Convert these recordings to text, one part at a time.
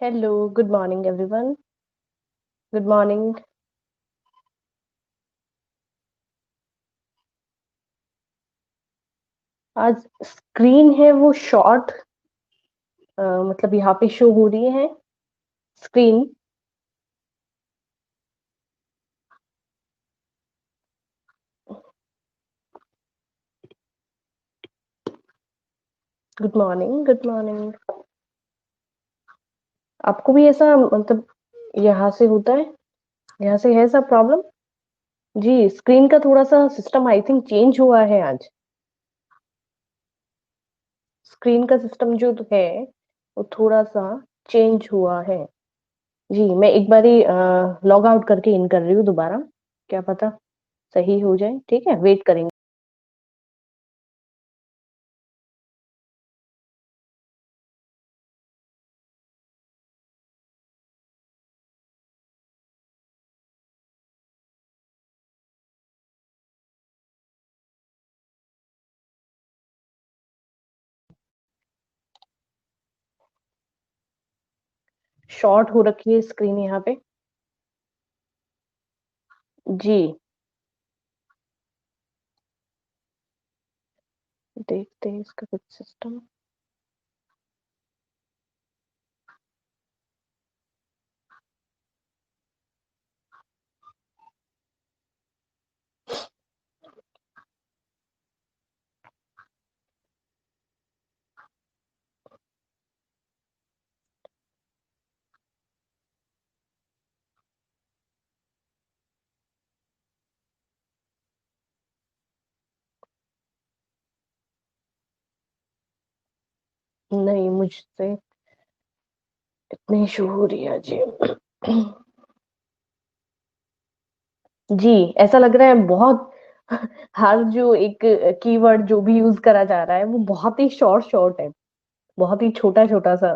Hello, good morning, everyone. Good morning. आज screen है वो शॉर्ट मतलब यहाँ पे शो हो रही है screen. Good morning, good morning. आपको भी ऐसा मतलब यहाँ से होता है? यहाँ से है सब प्रॉब्लम? जी, स्क्रीन का थोड़ा सा सिस्टम आई थिंक चेंज हुआ है आज। स्क्रीन का सिस्टम जो है वो थोड़ा सा चेंज हुआ है। जी, मैं एक बारी लॉग आउट करके इन कर रही हूँ दोबारा। क्या पता सही हो जाए। ठीक है, वेट करेंगे। शॉर्ट हो रखी है स्क्रीन यहाँ पे। जी, देखते हैं इसका कुछ सिस्टम। नहीं, मुझसे इतनी इशू हो रही है जी। जी, ऐसा लग रहा है बहुत। हर जो एक कीवर्ड जो भी यूज करा जा रहा है वो बहुत ही शॉर्ट शॉर्ट है। बहुत ही छोटा छोटा सा।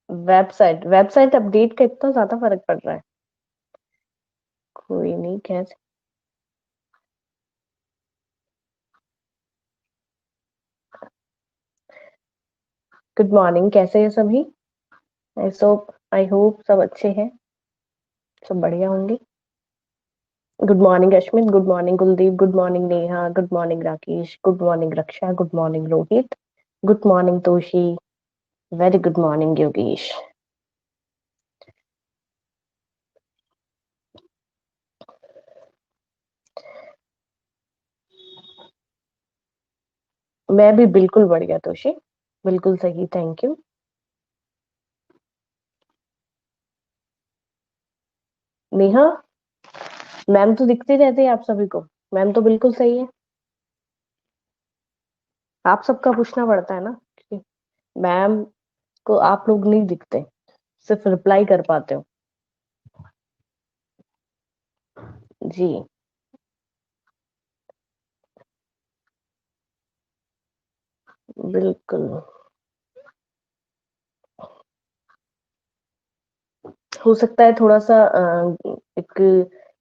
वेबसाइट वेबसाइट अपडेट का इतना ज्यादा फर्क पड़ रहा है। कोई नहीं, खैर। गुड मॉर्निंग, कैसे हैं सभी? आई होप सब अच्छे हैं। सब बढ़िया होंगे। Good morning Ashmit, good morning Kuldeep, good morning Neha, good morning Rakesh, good morning Raksha, good morning Rohit, good morning Toshi, very good morning Yogesh. मैं भी बिल्कुल बढ़िया तोशी। बिल्कुल सही, थैंक यू। नेहा, मैम तो दिखते रहते हैं आप सभी को। मैम तो बिल्कुल सही है। आप सबका पूछना पड़ता है ना कि मैम को आप लोग नहीं दिखते, सिर्फ रिप्लाई कर पाते हो। जी, बिल्कुल। हो सकता है थोड़ा सा एक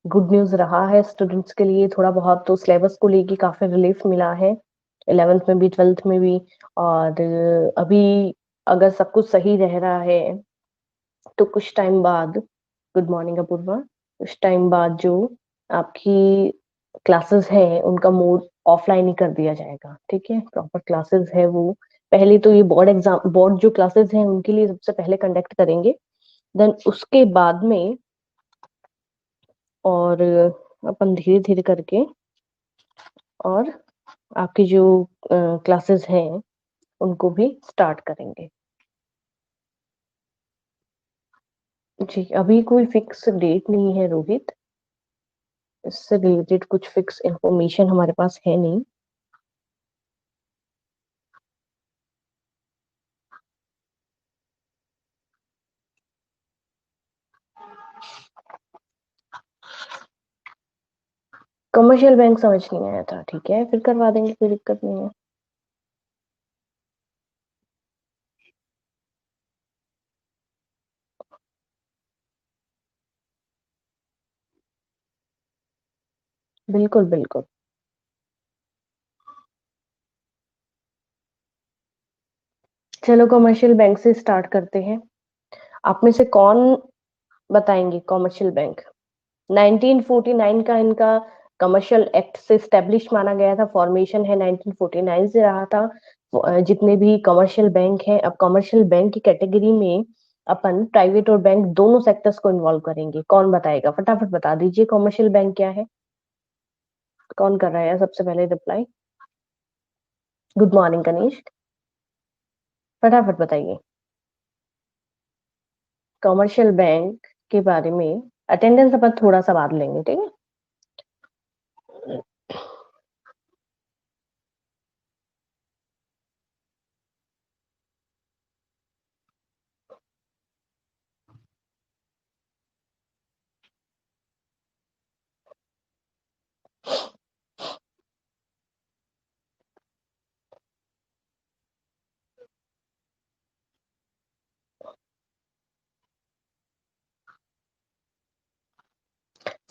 गुड न्यूज रहा है स्टूडेंट्स के लिए। थोड़ा बहुत तो सिलेबस को लेके काफी रिलीफ मिला है, 11th में भी 12th में भी। और अभी अगर सब कुछ सही रह रहा है तो कुछ टाइम बाद, गुड मॉर्निंग अपूर्वा, कुछ टाइम बाद जो आपकी क्लासेस हैं उनका मोड ऑफलाइन ही कर दिया जाएगा। ठीक है, प्रॉपर क्लासेस है वो। पहले तो ये बोर्ड जो क्लासेस हैं उनके लिए सबसे पहले कंडक्ट करेंगे। देन उसके बाद में और अपन धीरे धीरे करके और आपकी जो क्लासेस हैं उनको भी स्टार्ट करेंगे। जी, अभी कोई फिक्स डेट नहीं है रोहित। इससे रिलेटेड कुछ फिक्स इंफॉर्मेशन हमारे पास है नहीं। कमर्शियल बैंक समझ नहीं आया था। ठीक है, फिर करवा देंगे, कोई दिक्कत नहीं है। बिल्कुल बिल्कुल। चलो कमर्शियल बैंक से स्टार्ट करते हैं। आप में से कौन बताएंगे कमर्शियल बैंक? 1949 का इनका कमर्शियल एक्ट से स्टेब्लिश माना गया था, फॉर्मेशन है 1949 से रहा था। जितने भी कमर्शियल बैंक हैं, अब कमर्शियल बैंक की कैटेगरी में अपन प्राइवेट और बैंक दोनों सेक्टर्स को इन्वॉल्व करेंगे। कौन बताएगा? फटाफट बता दीजिए कमर्शियल बैंक क्या है। कौन कर रहा है सबसे पहले रिप्लाई? गुड मॉर्निंग कनिष्क, फटाफट बताइए कमर्शियल बैंक के बारे में। अटेंडेंस अपन थोड़ा सा बाद लेंगे, ठीक है।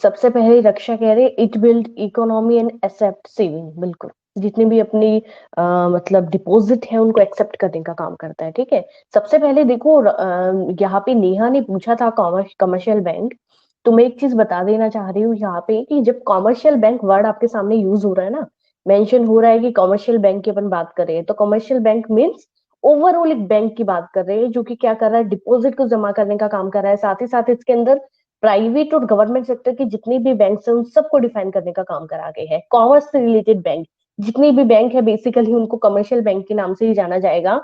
सबसे पहले रक्षा कह रहे it build economy and accept saving. बिल्कुल, जितनी भी अपनी मतलब डिपॉजिट है उनको एक्सेप्ट करने का काम करता है, ठीक है। सबसे पहले देखो, यहाँ पे नेहा ने पूछा था कमर्शियल बैंक, तो मैं एक चीज बता देना चाह रही हूँ यहाँ पे कि जब कमर्शियल बैंक वर्ड आपके सामने यूज हो रहा है ना, मेंशन हो रहा है कि कमर्शियल बैंक की अपन बात कर रहे हैं, तो कमर्शियल बैंक मीन्स ओवरऑल एक बैंक की बात कर रहे हैं जो कि क्या कर रहा है, डिपॉजिट को जमा करने का काम कर रहा है। साथ ही साथ इसके अंदर प्राइवेट और गवर्नमेंट सेक्टर की जितनी भी बैंक है उन सबको डिफाइन करने का काम करा गया है। कॉमर्स से रिलेटेड बैंक जितनी भी बैंक है बेसिकली उनको कमर्शियल बैंक के नाम से ही जाना जाएगा,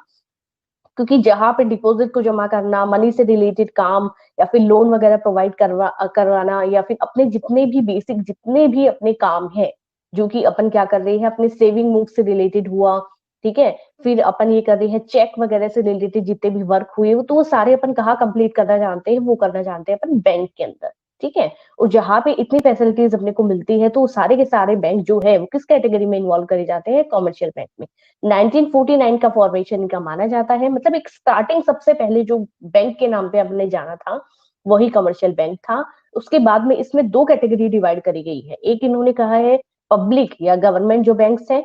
क्योंकि जहां पे डिपॉजिट को जमा करना, मनी से रिलेटेड काम या फिर लोन वगैरह प्रोवाइड करवाना या फिर अपने जितने भी बेसिक जितने भी अपने काम है जो कि अपन क्या कर रहे हैं, अपने सेविंग मूव से रिलेटेड हुआ, ठीक है। फिर अपन ये कर रहे हैं चेक वगैरह से रिलेटेड जितने भी वर्क हुए तो वो सारे अपन कहाँ कंप्लीट करना जानते हैं, वो करना जानते हैं अपन बैंक के अंदर, ठीक है। और जहां पे इतनी फैसिलिटीज अपने को मिलती है तो सारे के सारे बैंक जो है वो किस कैटेगरी में इन्वॉल्व करे जाते हैं, कमर्शियल बैंक में। 1949 का फॉर्मेशन इनका माना जाता है, मतलब एक स्टार्टिंग सबसे पहले जो बैंक के नाम पे हमने जाना था वही कमर्शियल बैंक था। उसके बाद में इसमें दो कैटेगरी डिवाइड करी गई है। एक इन्होंने कहा है पब्लिक या गवर्नमेंट जो बैंक्स है,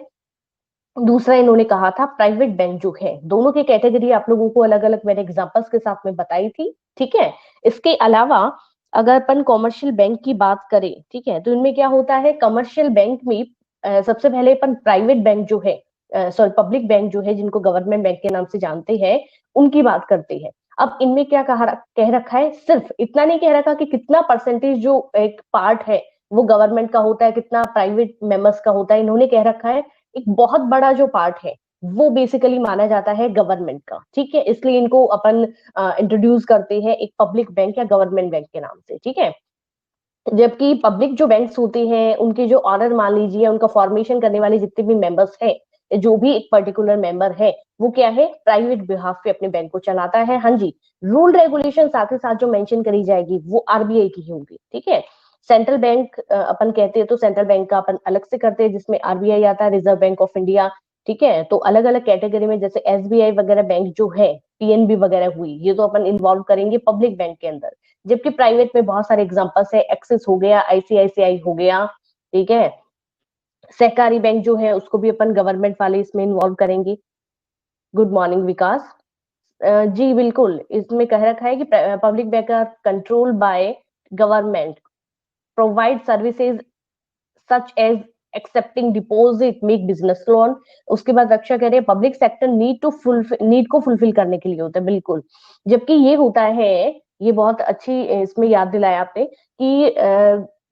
दूसरा इन्होंने कहा था प्राइवेट बैंक जो है। दोनों की कैटेगरी आप लोगों को अलग अलग मैंने एग्जांपल्स के साथ में बताई थी, ठीक है। इसके अलावा अगर अपन कॉमर्शियल बैंक की बात करें, ठीक है, तो इनमें क्या होता है, कमर्शियल बैंक में सबसे पहले अपन प्राइवेट बैंक जो है, सॉरी पब्लिक बैंक जो है जिनको गवर्नमेंट बैंक के नाम से जानते हैं, उनकी बात करते हैं। अब इनमें क्या कह रखा है, सिर्फ इतना नहीं कह रखा कि कितना परसेंटेज जो एक पार्ट है वो गवर्नमेंट का होता है, कितना प्राइवेट मेंबर्स का होता है। इन्होंने कह रखा है एक बहुत बड़ा जो पार्ट है वो बेसिकली माना जाता है गवर्नमेंट का, ठीक है। इसलिए इनको अपन इंट्रोड्यूस करते हैं एक पब्लिक बैंक या गवर्नमेंट बैंक के नाम से, ठीक है। जबकि पब्लिक जो बैंक्स होते हैं उनके जो ऑनर मान लीजिए, उनका फॉर्मेशन करने वाले जितने भी मेंबर्स हैं, जो भी एक पर्टिकुलर मेंबर है वो क्या है, प्राइवेट बिहाफ पे अपने बैंक को चलाता है। हाँ जी, रूल रेगुलेशन साथ ही साथ जो मेंशन करी जाएगी वो आरबीआई की होगी, ठीक है। सेंट्रल बैंक अपन कहते हैं तो सेंट्रल बैंक का अपन अलग से करते हैं जिसमें आरबीआई आता है, रिजर्व बैंक ऑफ इंडिया, ठीक है। तो अलग अलग कैटेगरी में जैसे एसबीआई वगैरह बैंक जो है, पीएनबी वगैरह हुई, ये तो अपन इन्वॉल्व करेंगे पब्लिक बैंक के अंदर। जबकि प्राइवेट में बहुत सारे एग्जांपल्स है, एक्सिस हो गया, आईसीआईसीआई हो गया, ठीक है। सहकारी बैंक जो है उसको भी अपन गवर्नमेंट वाले इसमें इन्वॉल्व करेंगे। गुड मॉर्निंग विकास। जी बिल्कुल, इसमें कह रखा है कि public bank are control by government, provide services such as accepting deposit, make business loan. उसके बाद रक्षा कह रहे हैं पब्लिक सेक्टर नीड को फुलफिल करने के लिए होता है, बिल्कुल। जबकि ये होता है, ये बहुत अच्छी इसमें याद दिलाया आपने कि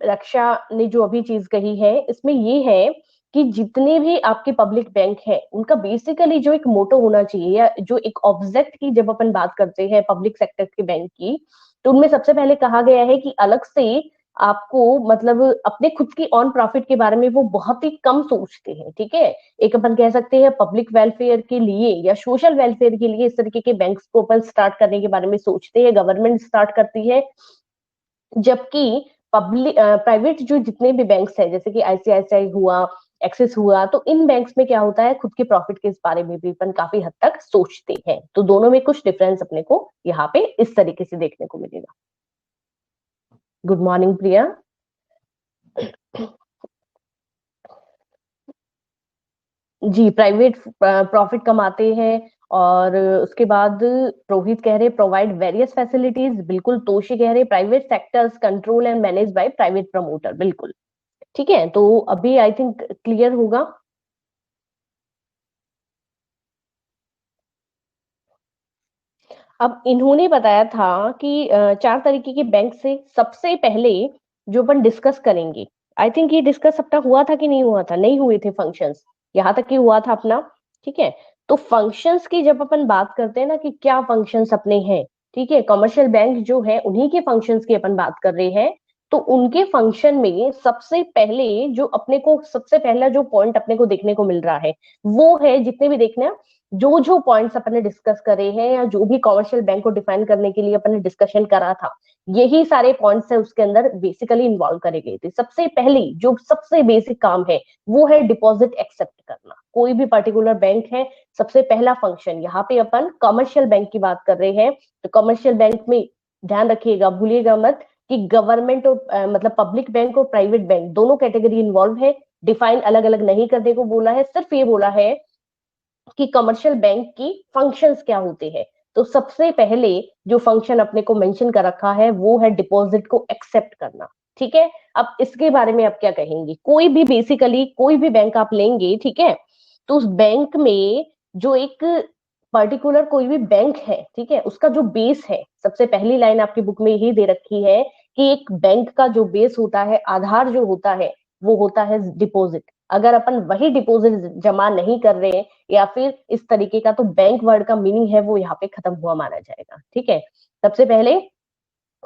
रक्षा ने जो अभी चीज कही है इसमें ये है कि जितने भी आपके पब्लिक बैंक है उनका बेसिकली जो एक मोटो होना चाहिए या जो एक ऑब्जेक्ट की जब अपन बात करते हैं पब्लिक सेक्टर के बैंक की, तो उनमें सबसे पहले कहा गया है कि अलग से आपको मतलब अपने खुद की ऑन प्रॉफिट के बारे में वो बहुत ही कम सोचते हैं, ठीक है। एक अपन कह सकते हैं पब्लिक वेलफेयर के लिए या सोशल वेलफेयर के लिए इस तरीके के बैंक्स को अपन स्टार्ट करने के बारे में सोचते हैं, गवर्नमेंट स्टार्ट करती है। जबकि पब्लिक प्राइवेट जो जितने भी बैंक्स है जैसे कि आईसीआईसीआई हुआ, एक्सिस हुआ, तो इन बैंक्स में क्या होता है, खुद के प्रॉफिट के इस बारे में भी अपन काफी हद तक सोचते हैं। तो दोनों में कुछ डिफरेंस अपने को यहाँ पे इस तरीके से देखने को मिलेगा। गुड मॉर्निंग प्रिया। जी, प्राइवेट प्रॉफिट कमाते हैं और उसके बाद रोहित कह रहे प्रोवाइड वेरियस फैसिलिटीज, बिल्कुल। तोशी कह रहे private sectors control and manage by private promoter, बिल्कुल। ठीक है, तो अभी आई थिंक क्लियर होगा। अब इन्होंने बताया था कि 4 तरीके के बैंक से सबसे पहले जो अपन डिस्कस करेंगे, आई थिंक ये डिस्कस अपना हुआ था कि नहीं हुआ था, नहीं हुए थे फंक्शंस, यहाँ तक ही हुआ था अपना। ठीक है, तो फंक्शंस की जब अपन बात करते हैं ना कि क्या फंक्शंस अपने हैं, ठीक है, कमर्शियल बैंक जो है उन्हीं के फंक्शंस की अपन बात कर रहे हैं। तो उनके फंक्शन में सबसे पहले जो अपने को सबसे पहला जो पॉइंट अपने को देखने को मिल रहा है वो है, जितने भी देखना, जो जो पॉइंट्स अपन ने डिस्कस करे हैं या जो भी कमर्शियल बैंक को डिफाइन करने के लिए अपन ने डिस्कशन करा था, यही सारे पॉइंट्स है उसके अंदर बेसिकली इन्वॉल्व करे गए थे। सबसे पहली जो सबसे बेसिक काम है वो है डिपॉजिट एक्सेप्ट करना। कोई भी पर्टिकुलर बैंक है, सबसे पहला फंक्शन, यहाँ पे अपन कमर्शियल बैंक की बात कर रहे हैं, तो कमर्शियल बैंक में ध्यान रखिएगा, भूलिएगा मत कि गवर्नमेंट और मतलब पब्लिक बैंक और प्राइवेट बैंक दोनों कैटेगरी इन्वॉल्व है। डिफाइन अलग अलग नहीं करने को बोला है, सिर्फ ये बोला है कि कमर्शियल बैंक की फंक्शंस क्या होते हैं। तो सबसे पहले जो फंक्शन अपने को मेंशन कर रखा है वो है डिपॉजिट को एक्सेप्ट करना। ठीक है, अब इसके बारे में आप क्या कहेंगे? कोई भी बेसिकली कोई भी बैंक आप लेंगे, ठीक है, तो उस बैंक में जो एक पर्टिकुलर कोई भी बैंक है, ठीक है, उसका जो बेस है, सबसे पहली लाइन आपकी बुक में यही दे रखी है कि एक बैंक का जो बेस होता है, आधार जो होता है, वो होता है डिपॉजिट। अगर अपन वही डिपॉजिट जमा नहीं कर रहे हैं या फिर इस तरीके का, तो बैंक वर्ड का मीनिंग है वो यहाँ पे खत्म हुआ माना जाएगा। ठीक है, सबसे पहले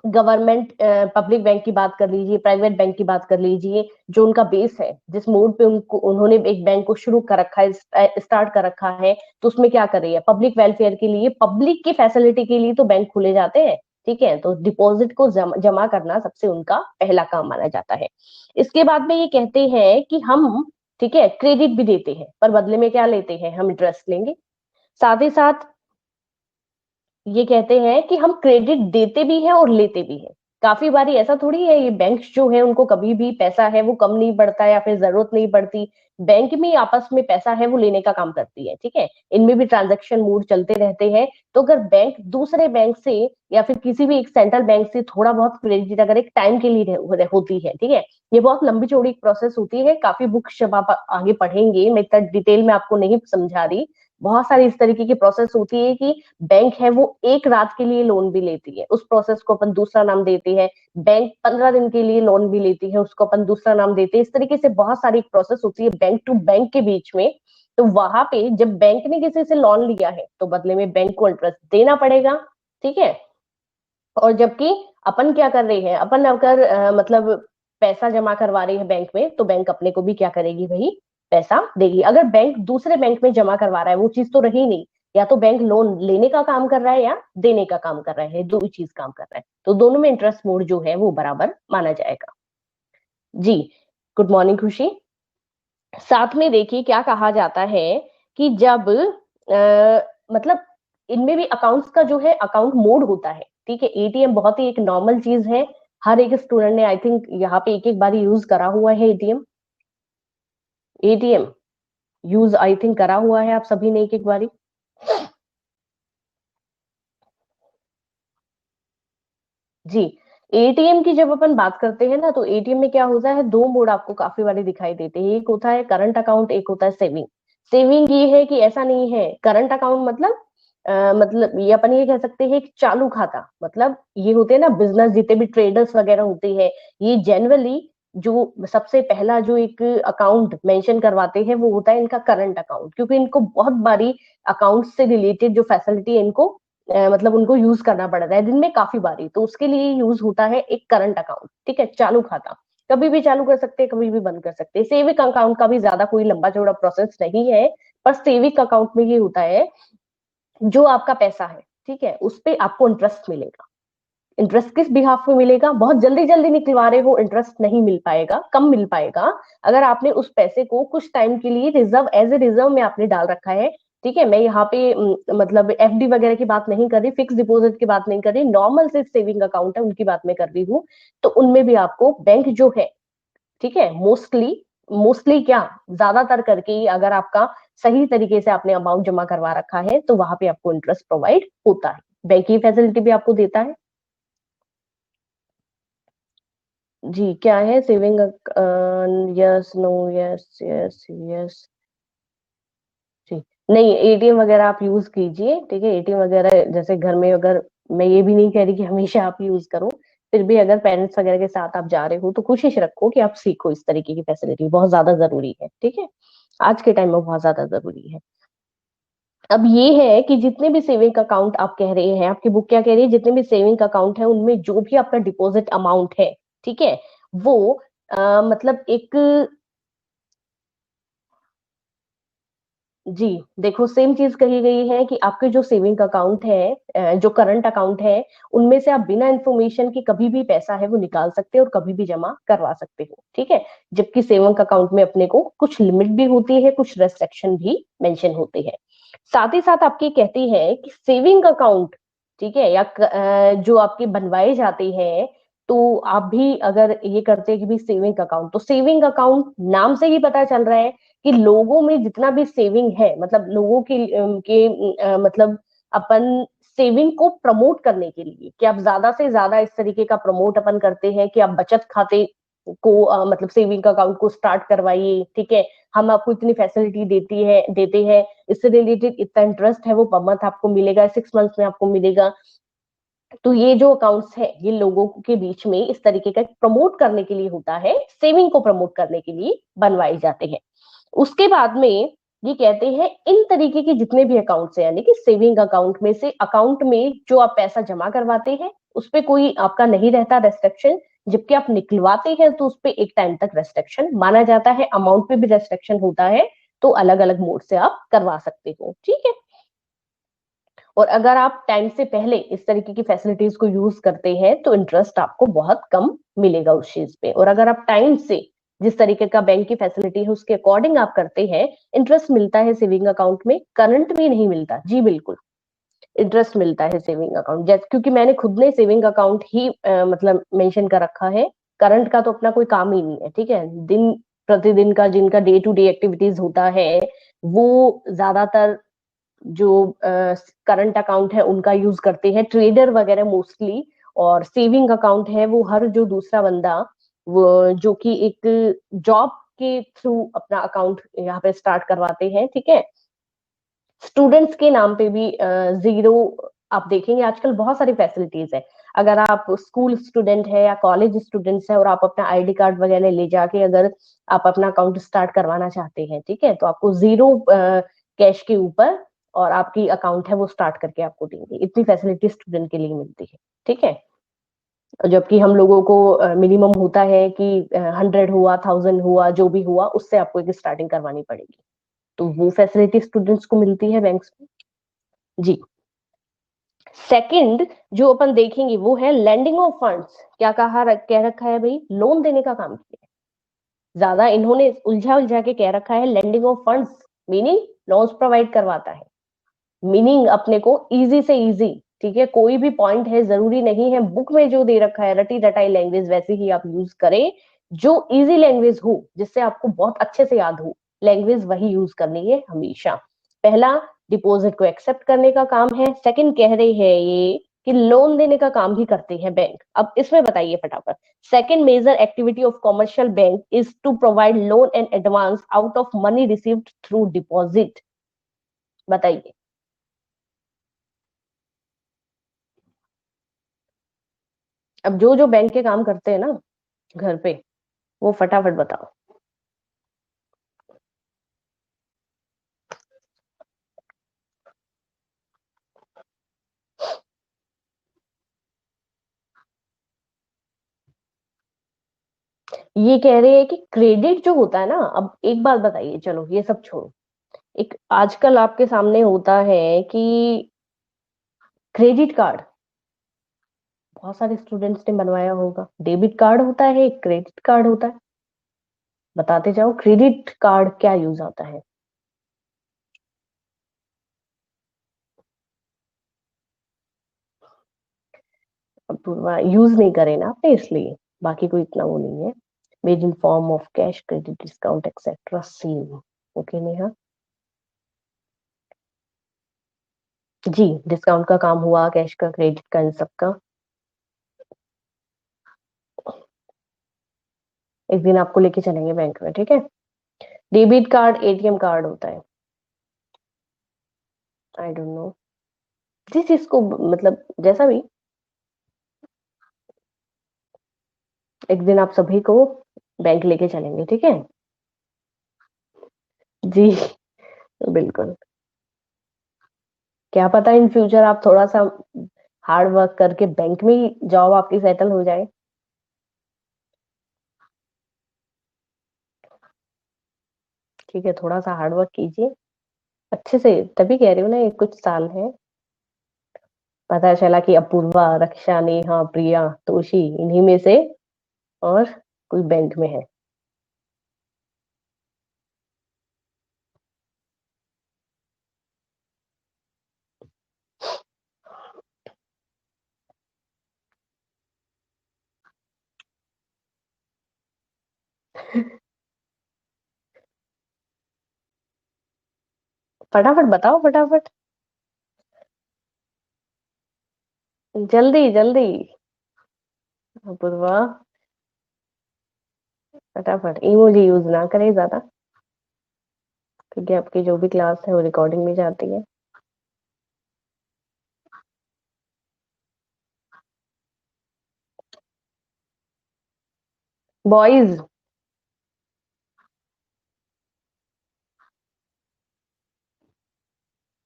गवर्नमेंट पब्लिक बैंक की बात कर लीजिए, प्राइवेट बैंक की बात कर लीजिए, जो उनका बेस है, जिस मोड पे उनको उन्होंने एक बैंक को शुरू कर रखा है, स्टार्ट कर रखा है, तो उसमें क्या कर रही है, पब्लिक वेलफेयर के लिए, पब्लिक की फैसिलिटी के लिए तो बैंक खुले जाते हैं। ठीक है, तो डिपॉजिट को जमा करना सबसे उनका पहला काम माना जाता है। इसके बाद में ये कहते हैं कि हम, ठीक है, क्रेडिट भी देते हैं, पर बदले में क्या लेते हैं, हम इंटरेस्ट लेंगे। साथ ही साथ ये कहते हैं कि हम क्रेडिट देते भी हैं और लेते भी हैं। काफी बारी ऐसा थोड़ी है, ये बैंक्स जो है उनको कभी भी पैसा है वो कम नहीं पड़ता या फिर जरूरत नहीं पड़ती। बैंक में आपस में पैसा है वो लेने का काम करती है। ठीक है, इनमें भी ट्रांजैक्शन मूड चलते रहते हैं। तो अगर बैंक दूसरे बैंक से या फिर किसी भी एक सेंट्रल बैंक से थोड़ा बहुत क्रेडिट अगर एक टाइम के लिए होती है, ठीक है, ये बहुत लंबी चौड़ी प्रोसेस होती है। काफी बुक्स जब आप आगे पढ़ेंगे, मैं इतना डिटेल में आपको नहीं समझा रही, बहुत सारी इस तरीके की प्रोसेस होती है कि बैंक है वो एक रात के लिए लोन भी लेती है, उस प्रोसेस को अपन दूसरा नाम देते हैं। बैंक 15 दिन के लिए लोन भी लेती है, उसको अपन दूसरा नाम देते हैं। इस तरीके से बहुत सारी प्रोसेस होती है बैंक टू बैंक के बीच में। तो वहां पे जब बैंक ने किसी से लोन लिया है तो बदले में बैंक को इंटरेस्ट देना पड़ेगा। ठीक है, और जबकि अपन क्या कर रहे हैं, अपन अगर मतलब पैसा जमा करवा रहे हैं बैंक में, तो बैंक अपने को भी क्या करेगी, वही पैसा देगी। अगर बैंक दूसरे बैंक में जमा करवा रहा है, वो चीज तो रही नहीं, या तो बैंक लोन लेने का काम कर रहा है या देने का काम कर रहा है, दो चीज काम कर रहा है, तो दोनों में इंटरेस्ट मोड जो है वो बराबर माना जाएगा। जी, गुड मॉर्निंग खुशी। साथ में देखिए क्या कहा जाता है कि जब मतलब इनमें भी अकाउंट्स का जो है अकाउंट मोड होता है। ठीक है, एटीएम बहुत ही एक नॉर्मल चीज है, हर एक स्टूडेंट ने आई थिंक यहाँ पे एक एक बार यूज करा हुआ है ATM. ATM use I think करा हुआ है आप सभी ने एक एक बारी। जी, एटीएम की जब अपन बात करते हैं ना, तो एटीएम में क्या होता है, दो मोड आपको काफी बारी दिखाई देते हैं। एक होता है करंट अकाउंट, एक होता है सेविंग। सेविंग ये है कि ऐसा नहीं है, करंट अकाउंट मतलब मतलब ये अपन ये कह सकते हैं एक चालू खाता, मतलब ये होते हैं ना बिजनेस, जितने भी ट्रेडर्स वगैरह होते हैं, ये जनरली जो सबसे पहला जो एक अकाउंट मेंशन करवाते हैं वो होता है इनका करंट अकाउंट, क्योंकि इनको बहुत बारी अकाउंट से रिलेटेड जो फैसिलिटी है इनको मतलब उनको यूज करना पड़ रहा है दिन में काफी बारी, तो उसके लिए यूज होता है एक करंट अकाउंट। ठीक है, चालू खाता, कभी भी चालू कर सकते हैं, कभी भी बंद कर सकते हैं। सेविंग अकाउंट का भी ज्यादा कोई लंबा चौड़ा प्रोसेस नहीं है, पर सेविंग अकाउंट में ये होता है जो आपका पैसा है, ठीक है, उस पे आपको इंटरेस्ट मिलेगा। इंटरेस्ट किस बिहाफ में मिलेगा, बहुत जल्दी जल्दी निकलवा रहे हो, इंटरेस्ट नहीं मिल पाएगा, कम मिल पाएगा। अगर आपने उस पैसे को कुछ टाइम के लिए रिजर्व, एज ए रिजर्व में आपने डाल रखा है, ठीक है, मैं यहाँ पे मतलब एफडी वगैरह की बात नहीं कर रही, फिक्स डिपॉजिट की बात नहीं कर रही, नॉर्मल से सेविंग अकाउंट है उनकी बात मैं कर रही हूँ, तो उनमें भी आपको बैंक जो है, ठीक है, मोस्टली मोस्टली क्या, ज्यादातर करके ही अगर आपका सही तरीके से आपने अमाउंट जमा करवा रखा है तो वहां पे आपको इंटरेस्ट प्रोवाइड होता है, बैंक की फैसिलिटी भी आपको देता है। जी क्या है saving? Yes, no, yes, yes, yes. जी, नहीं, एटीएम वगैरह आप यूज कीजिए, ठीक है। एटीएम वगैरह जैसे घर में, अगर मैं ये भी नहीं कह रही कि हमेशा आप यूज करो, फिर भी अगर पेरेंट्स वगैरह के साथ आप जा रहे हो तो कोशिश रखो कि आप सीखो इस तरीके की फैसिलिटी, बहुत ज्यादा जरूरी है, ठीक है। आज के टाइम में बहुत ज्यादा जरूरी है। अब ये है कि जितने भी सेविंग अकाउंट आप कह रहे हैं, आपकी बुक क्या कह रही है, जितने भी सेविंग अकाउंट है उनमें जो भी आपका डिपॉजिट अमाउंट है, ठीक है, वो मतलब एक, जी, देखो सेम चीज कही गई है कि आपके जो सेविंग अकाउंट है, जो करंट अकाउंट है, उनमें से आप बिना इंफॉर्मेशन के कभी भी पैसा है वो निकाल सकते हो और कभी भी जमा करवा सकते हो, ठीक है। जबकि सेविंग अकाउंट में अपने को कुछ लिमिट भी होती है, कुछ रेस्ट्रिक्शन भी मेंशन होते हैं। साथ ही साथ आपकी कहती है कि सेविंग अकाउंट, ठीक है, या जो आपके बनवाए जाते हैं, तो आप भी अगर ये करते हैं कि भी सेविंग अकाउंट, तो सेविंग अकाउंट नाम से ही पता चल रहा है कि लोगों में जितना भी सेविंग है, मतलब लोगों मतलब अपन सेविंग को प्रमोट करने के लिए, कि आप ज्यादा से ज्यादा इस तरीके का प्रमोट अपन करते हैं कि आप बचत खाते को मतलब सेविंग अकाउंट को स्टार्ट करवाइए, ठीक है। हम आपको इतनी फैसिलिटी देते हैं, इससे रिलेटेड इतना इंटरेस्ट है वो पर मंथ आपको मिलेगा, 6 मंथ्स में आपको मिलेगा। तो ये जो अकाउंट्स है ये लोगों के बीच में इस तरीके का प्रमोट करने के लिए होता है, सेविंग को प्रमोट करने के लिए बनवाए जाते हैं। उसके बाद में ये कहते हैं इन तरीके के जितने भी अकाउंट्स हैं, यानी कि सेविंग अकाउंट में से, अकाउंट में जो आप पैसा जमा करवाते हैं उस पे कोई आपका नहीं रहता रेस्ट्रिक्शन, जबकि आप निकलवाते हैं तो उस पे एक टाइम तक रेस्ट्रिक्शन माना जाता है, अमाउंट पे भी रेस्ट्रिक्शन होता है। तो अलग अलग मोड से आप करवा सकते हो, ठीक है। और अगर आप टाइम से पहले इस तरीके की फैसिलिटीज को यूज करते हैं तो इंटरेस्ट आपको बहुत कम मिलेगा उस चीज पे, और अगर आप टाइम से जिस तरीके का बैंक की फैसिलिटी है उसके अकॉर्डिंग आप करते हैं, इंटरेस्ट मिलता है सेविंग अकाउंट में, करंट में नहीं मिलता। जी बिल्कुल, इंटरेस्ट मिलता है सेविंग अकाउंट, जैसे क्योंकि मैंने खुद ने सेविंग अकाउंट ही मतलब मेंशन कर रखा है। करंट का तो अपना कोई काम ही नहीं है, ठीक है। दिन प्रतिदिन का जिनका डे टू डे एक्टिविटीज होता है वो ज्यादातर जो करंट अकाउंट है उनका यूज करते हैं ट्रेडर वगैरह मोस्टली। और सेविंग अकाउंट है वो हर जो दूसरा बंदा, वो जो कि एक जॉब के थ्रू अपना अकाउंट यहाँ पे स्टार्ट करवाते हैं, ठीक है। स्टूडेंट्स के नाम पे भी जीरो, आप देखेंगे आजकल बहुत सारी फैसिलिटीज है। अगर आप स्कूल स्टूडेंट है या कॉलेज स्टूडेंट्स है और आप अपना आईडी कार्ड वगैरह ले जाके अगर आप अपना अकाउंट स्टार्ट करवाना चाहते हैं, ठीक है, तो आपको जीरो कैश के ऊपर और आपकी अकाउंट है वो स्टार्ट करके आपको देंगे। इतनी फैसिलिटी स्टूडेंट के लिए मिलती है, ठीक है। जबकि हम लोगों को मिनिमम होता है कि 100 हुआ, 1000 हुआ, जो भी हुआ उससे आपको एक स्टार्टिंग करवानी पड़ेगी। तो वो फैसिलिटी स्टूडेंट्स को मिलती है बैंक्स में। जी। सेकंड जो अपन देखेंगे वो है लैंडिंग ऑफ फंड्स। क्या कह रखा है भाई, लोन देने का काम किया है। ज्यादा इन्होंने उलझा उलझा के कह रखा है lending of funds, meaning loans provide करवाता है। मीनिंग अपने को इजी से इजी, ठीक है। कोई भी पॉइंट है, जरूरी नहीं है बुक में जो दे रखा है रटी रटाई लैंग्वेज वैसे ही आप यूज करें। जो इजी लैंग्वेज हो, जिससे आपको बहुत अच्छे से याद हो, लैंग्वेज वही यूज करनी है हमेशा। पहला, डिपॉजिट को एक्सेप्ट करने का काम है। सेकंड कह रहे हैं ये कि लोन देने का काम भी करते हैं बैंक। अब इसमें बताइए फटाफट। Second major activity of commercial bank is to provide loan and advance out of money received through deposit. बताइए। अब जो जो बैंक के काम करते हैं ना घर पे, वो फटाफट बताओ। ये कह रहे हैं कि क्रेडिट जो होता है ना, अब एक बात बताइए, चलो ये सब छोड़ो। एक आजकल आपके सामने होता है कि क्रेडिट कार्ड, बहुत सारे स्टूडेंट्स ने बनवाया होगा। डेबिट कार्ड होता है, एक क्रेडिट कार्ड होता है। बताते जाओ, क्रेडिट कार्ड क्या यूज आता है? अब यूज नहीं करे ना आपने, इसलिए बाकी कोई इतना वो नहीं है। made in form of cash, credit, discount, etc. Same. Okay, Neha? जी, डिस्काउंट का काम हुआ, कैश का, क्रेडिट का, इन सब का। एक दिन आपको लेके चलेंगे बैंक में, ठीक है? डेबिट कार्ड एटीएम कार्ड होता है। आई डोंट नो, जिस चीज को मतलब जैसा भी। एक दिन आप सभी को बैंक लेके चलेंगे, ठीक है? जी, बिल्कुल। क्या पता इन फ्यूचर आप थोड़ा सा हार्ड वर्क करके बैंक में ही जॉब आपकी सेटल हो जाए। ठीक है, थोड़ा सा हार्ड वर्क कीजिए अच्छे से, तभी कह रही हूँ ना, ये कुछ साल है। पता चला कि अपूर्वा, रक्षा, नेहा, प्रिया, तोशी इन्हीं में से और कोई बैंक में है। फटाफट बताओ, फटाफट। जल्दी जल्दी। अपूर्वा, फटाफट। इमोजी यूज ना करें ज्यादा, क्योंकि आपकी जो भी क्लास है वो रिकॉर्डिंग में जाती है। बॉयज,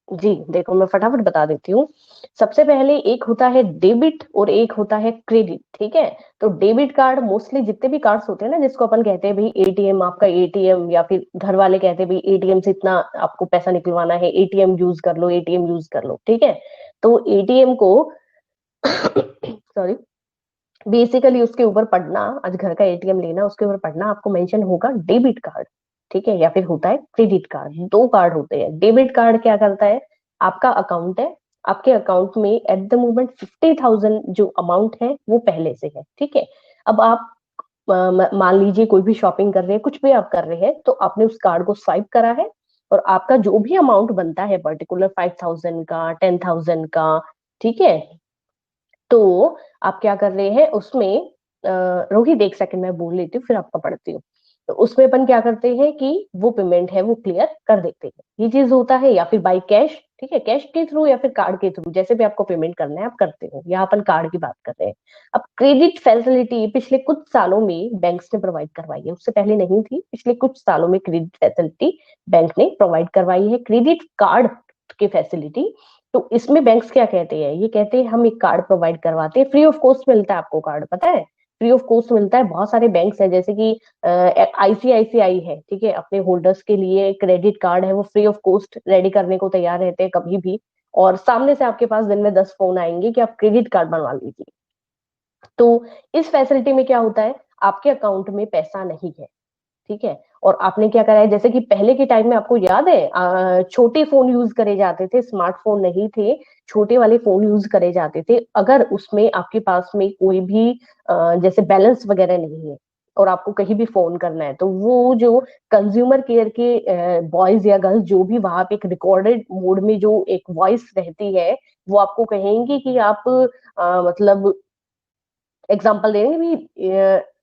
जी देखो, मैं फटाफट बता देती हूँ। सबसे पहले एक होता है डेबिट और एक होता है क्रेडिट, ठीक है? तो डेबिट कार्ड मोस्टली जितने भी कार्ड्स होते हैं ना, जिसको अपन कहते हैं भाई एटीएम, आपका एटीएम, या फिर घर वाले कहते हैं भाई एटीएम से इतना आपको पैसा निकलवाना है, एटीएम यूज कर लो, एटीएम यूज कर लो, ठीक है? तो एटीएम को सॉरी, बेसिकली उसके ऊपर पढ़ना, आज घर का एटीएम लेना, उसके ऊपर पढ़ना आपको मेंशन होगा डेबिट कार्ड, ठीक है? या फिर होता है क्रेडिट कार्ड। दो कार्ड होते हैं। डेबिट कार्ड क्या करता है, आपका अकाउंट है, आपके अकाउंट में एट द मोमेंट 50,000 जो अमाउंट है वो पहले से है, ठीक है? अब आप मान लीजिए कोई भी शॉपिंग कर रहे हैं, कुछ भी आप कर रहे हैं, तो आपने उस कार्ड को स्वाइप करा है, और आपका जो भी अमाउंट बनता है पर्टिकुलर 5,000 का, 10,000 का, ठीक है? तो आप क्या कर रहे हैं उसमें, रोहित एक सेकंड मैं बोल लेती हूँ फिर आपका पढ़ती हूँ। तो उसमें अपन क्या करते हैं कि वो पेमेंट है वो क्लियर कर देते हैं, ये चीज होता है। या फिर बाई कैश, ठीक है, कैश के थ्रू या फिर कार्ड के थ्रू, जैसे भी आपको पेमेंट करना है आप करते हो। यहाँ अपन कार्ड की बात कर रहे हैं। अब क्रेडिट फैसिलिटी पिछले कुछ सालों में बैंक्स ने प्रोवाइड करवाई है, उससे पहले नहीं थी। पिछले कुछ सालों में क्रेडिट फैसिलिटी बैंक ने प्रोवाइड करवाई है, क्रेडिट कार्ड की फैसिलिटी। तो इसमें बैंक्स क्या कहते हैं, ये कहते हैं हम एक कार्ड प्रोवाइड करवाते हैं, फ्री ऑफ कॉस्ट मिलता है आपको कार्ड, पता है? फ्री ऑफ कॉस्ट मिलता है। बहुत सारे बैंक्स हैं, जैसे कि आईसीआईसीआई है, ठीक है, अपने होल्डर्स के लिए क्रेडिट कार्ड है वो फ्री ऑफ कॉस्ट रेडी करने को तैयार रहते हैं कभी भी। और सामने से आपके पास दिन में 10 फोन आएंगे कि आप क्रेडिट कार्ड बनवा लीजिए। तो इस फैसिलिटी में क्या होता है, आपके अकाउंट में पैसा नहीं है, ठीक है? और आपने क्या करा है, जैसे कि पहले के टाइम में आपको याद है, छोटे फोन यूज करे जाते थे, स्मार्टफोन नहीं थे, छोटे वाले फोन यूज करे जाते थे। अगर उसमें आपके पास में कोई भी जैसे बैलेंस वगैरह नहीं है और आपको कहीं भी फोन करना है, तो वो जो कंज्यूमर केयर के बॉयज या गर्ल्स जो भी वहां पे एक रिकॉर्डेड मोड में जो एक वॉइस रहती है, वो आपको कहेंगे कि आप मतलब एग्जाम्पल देंगे भी,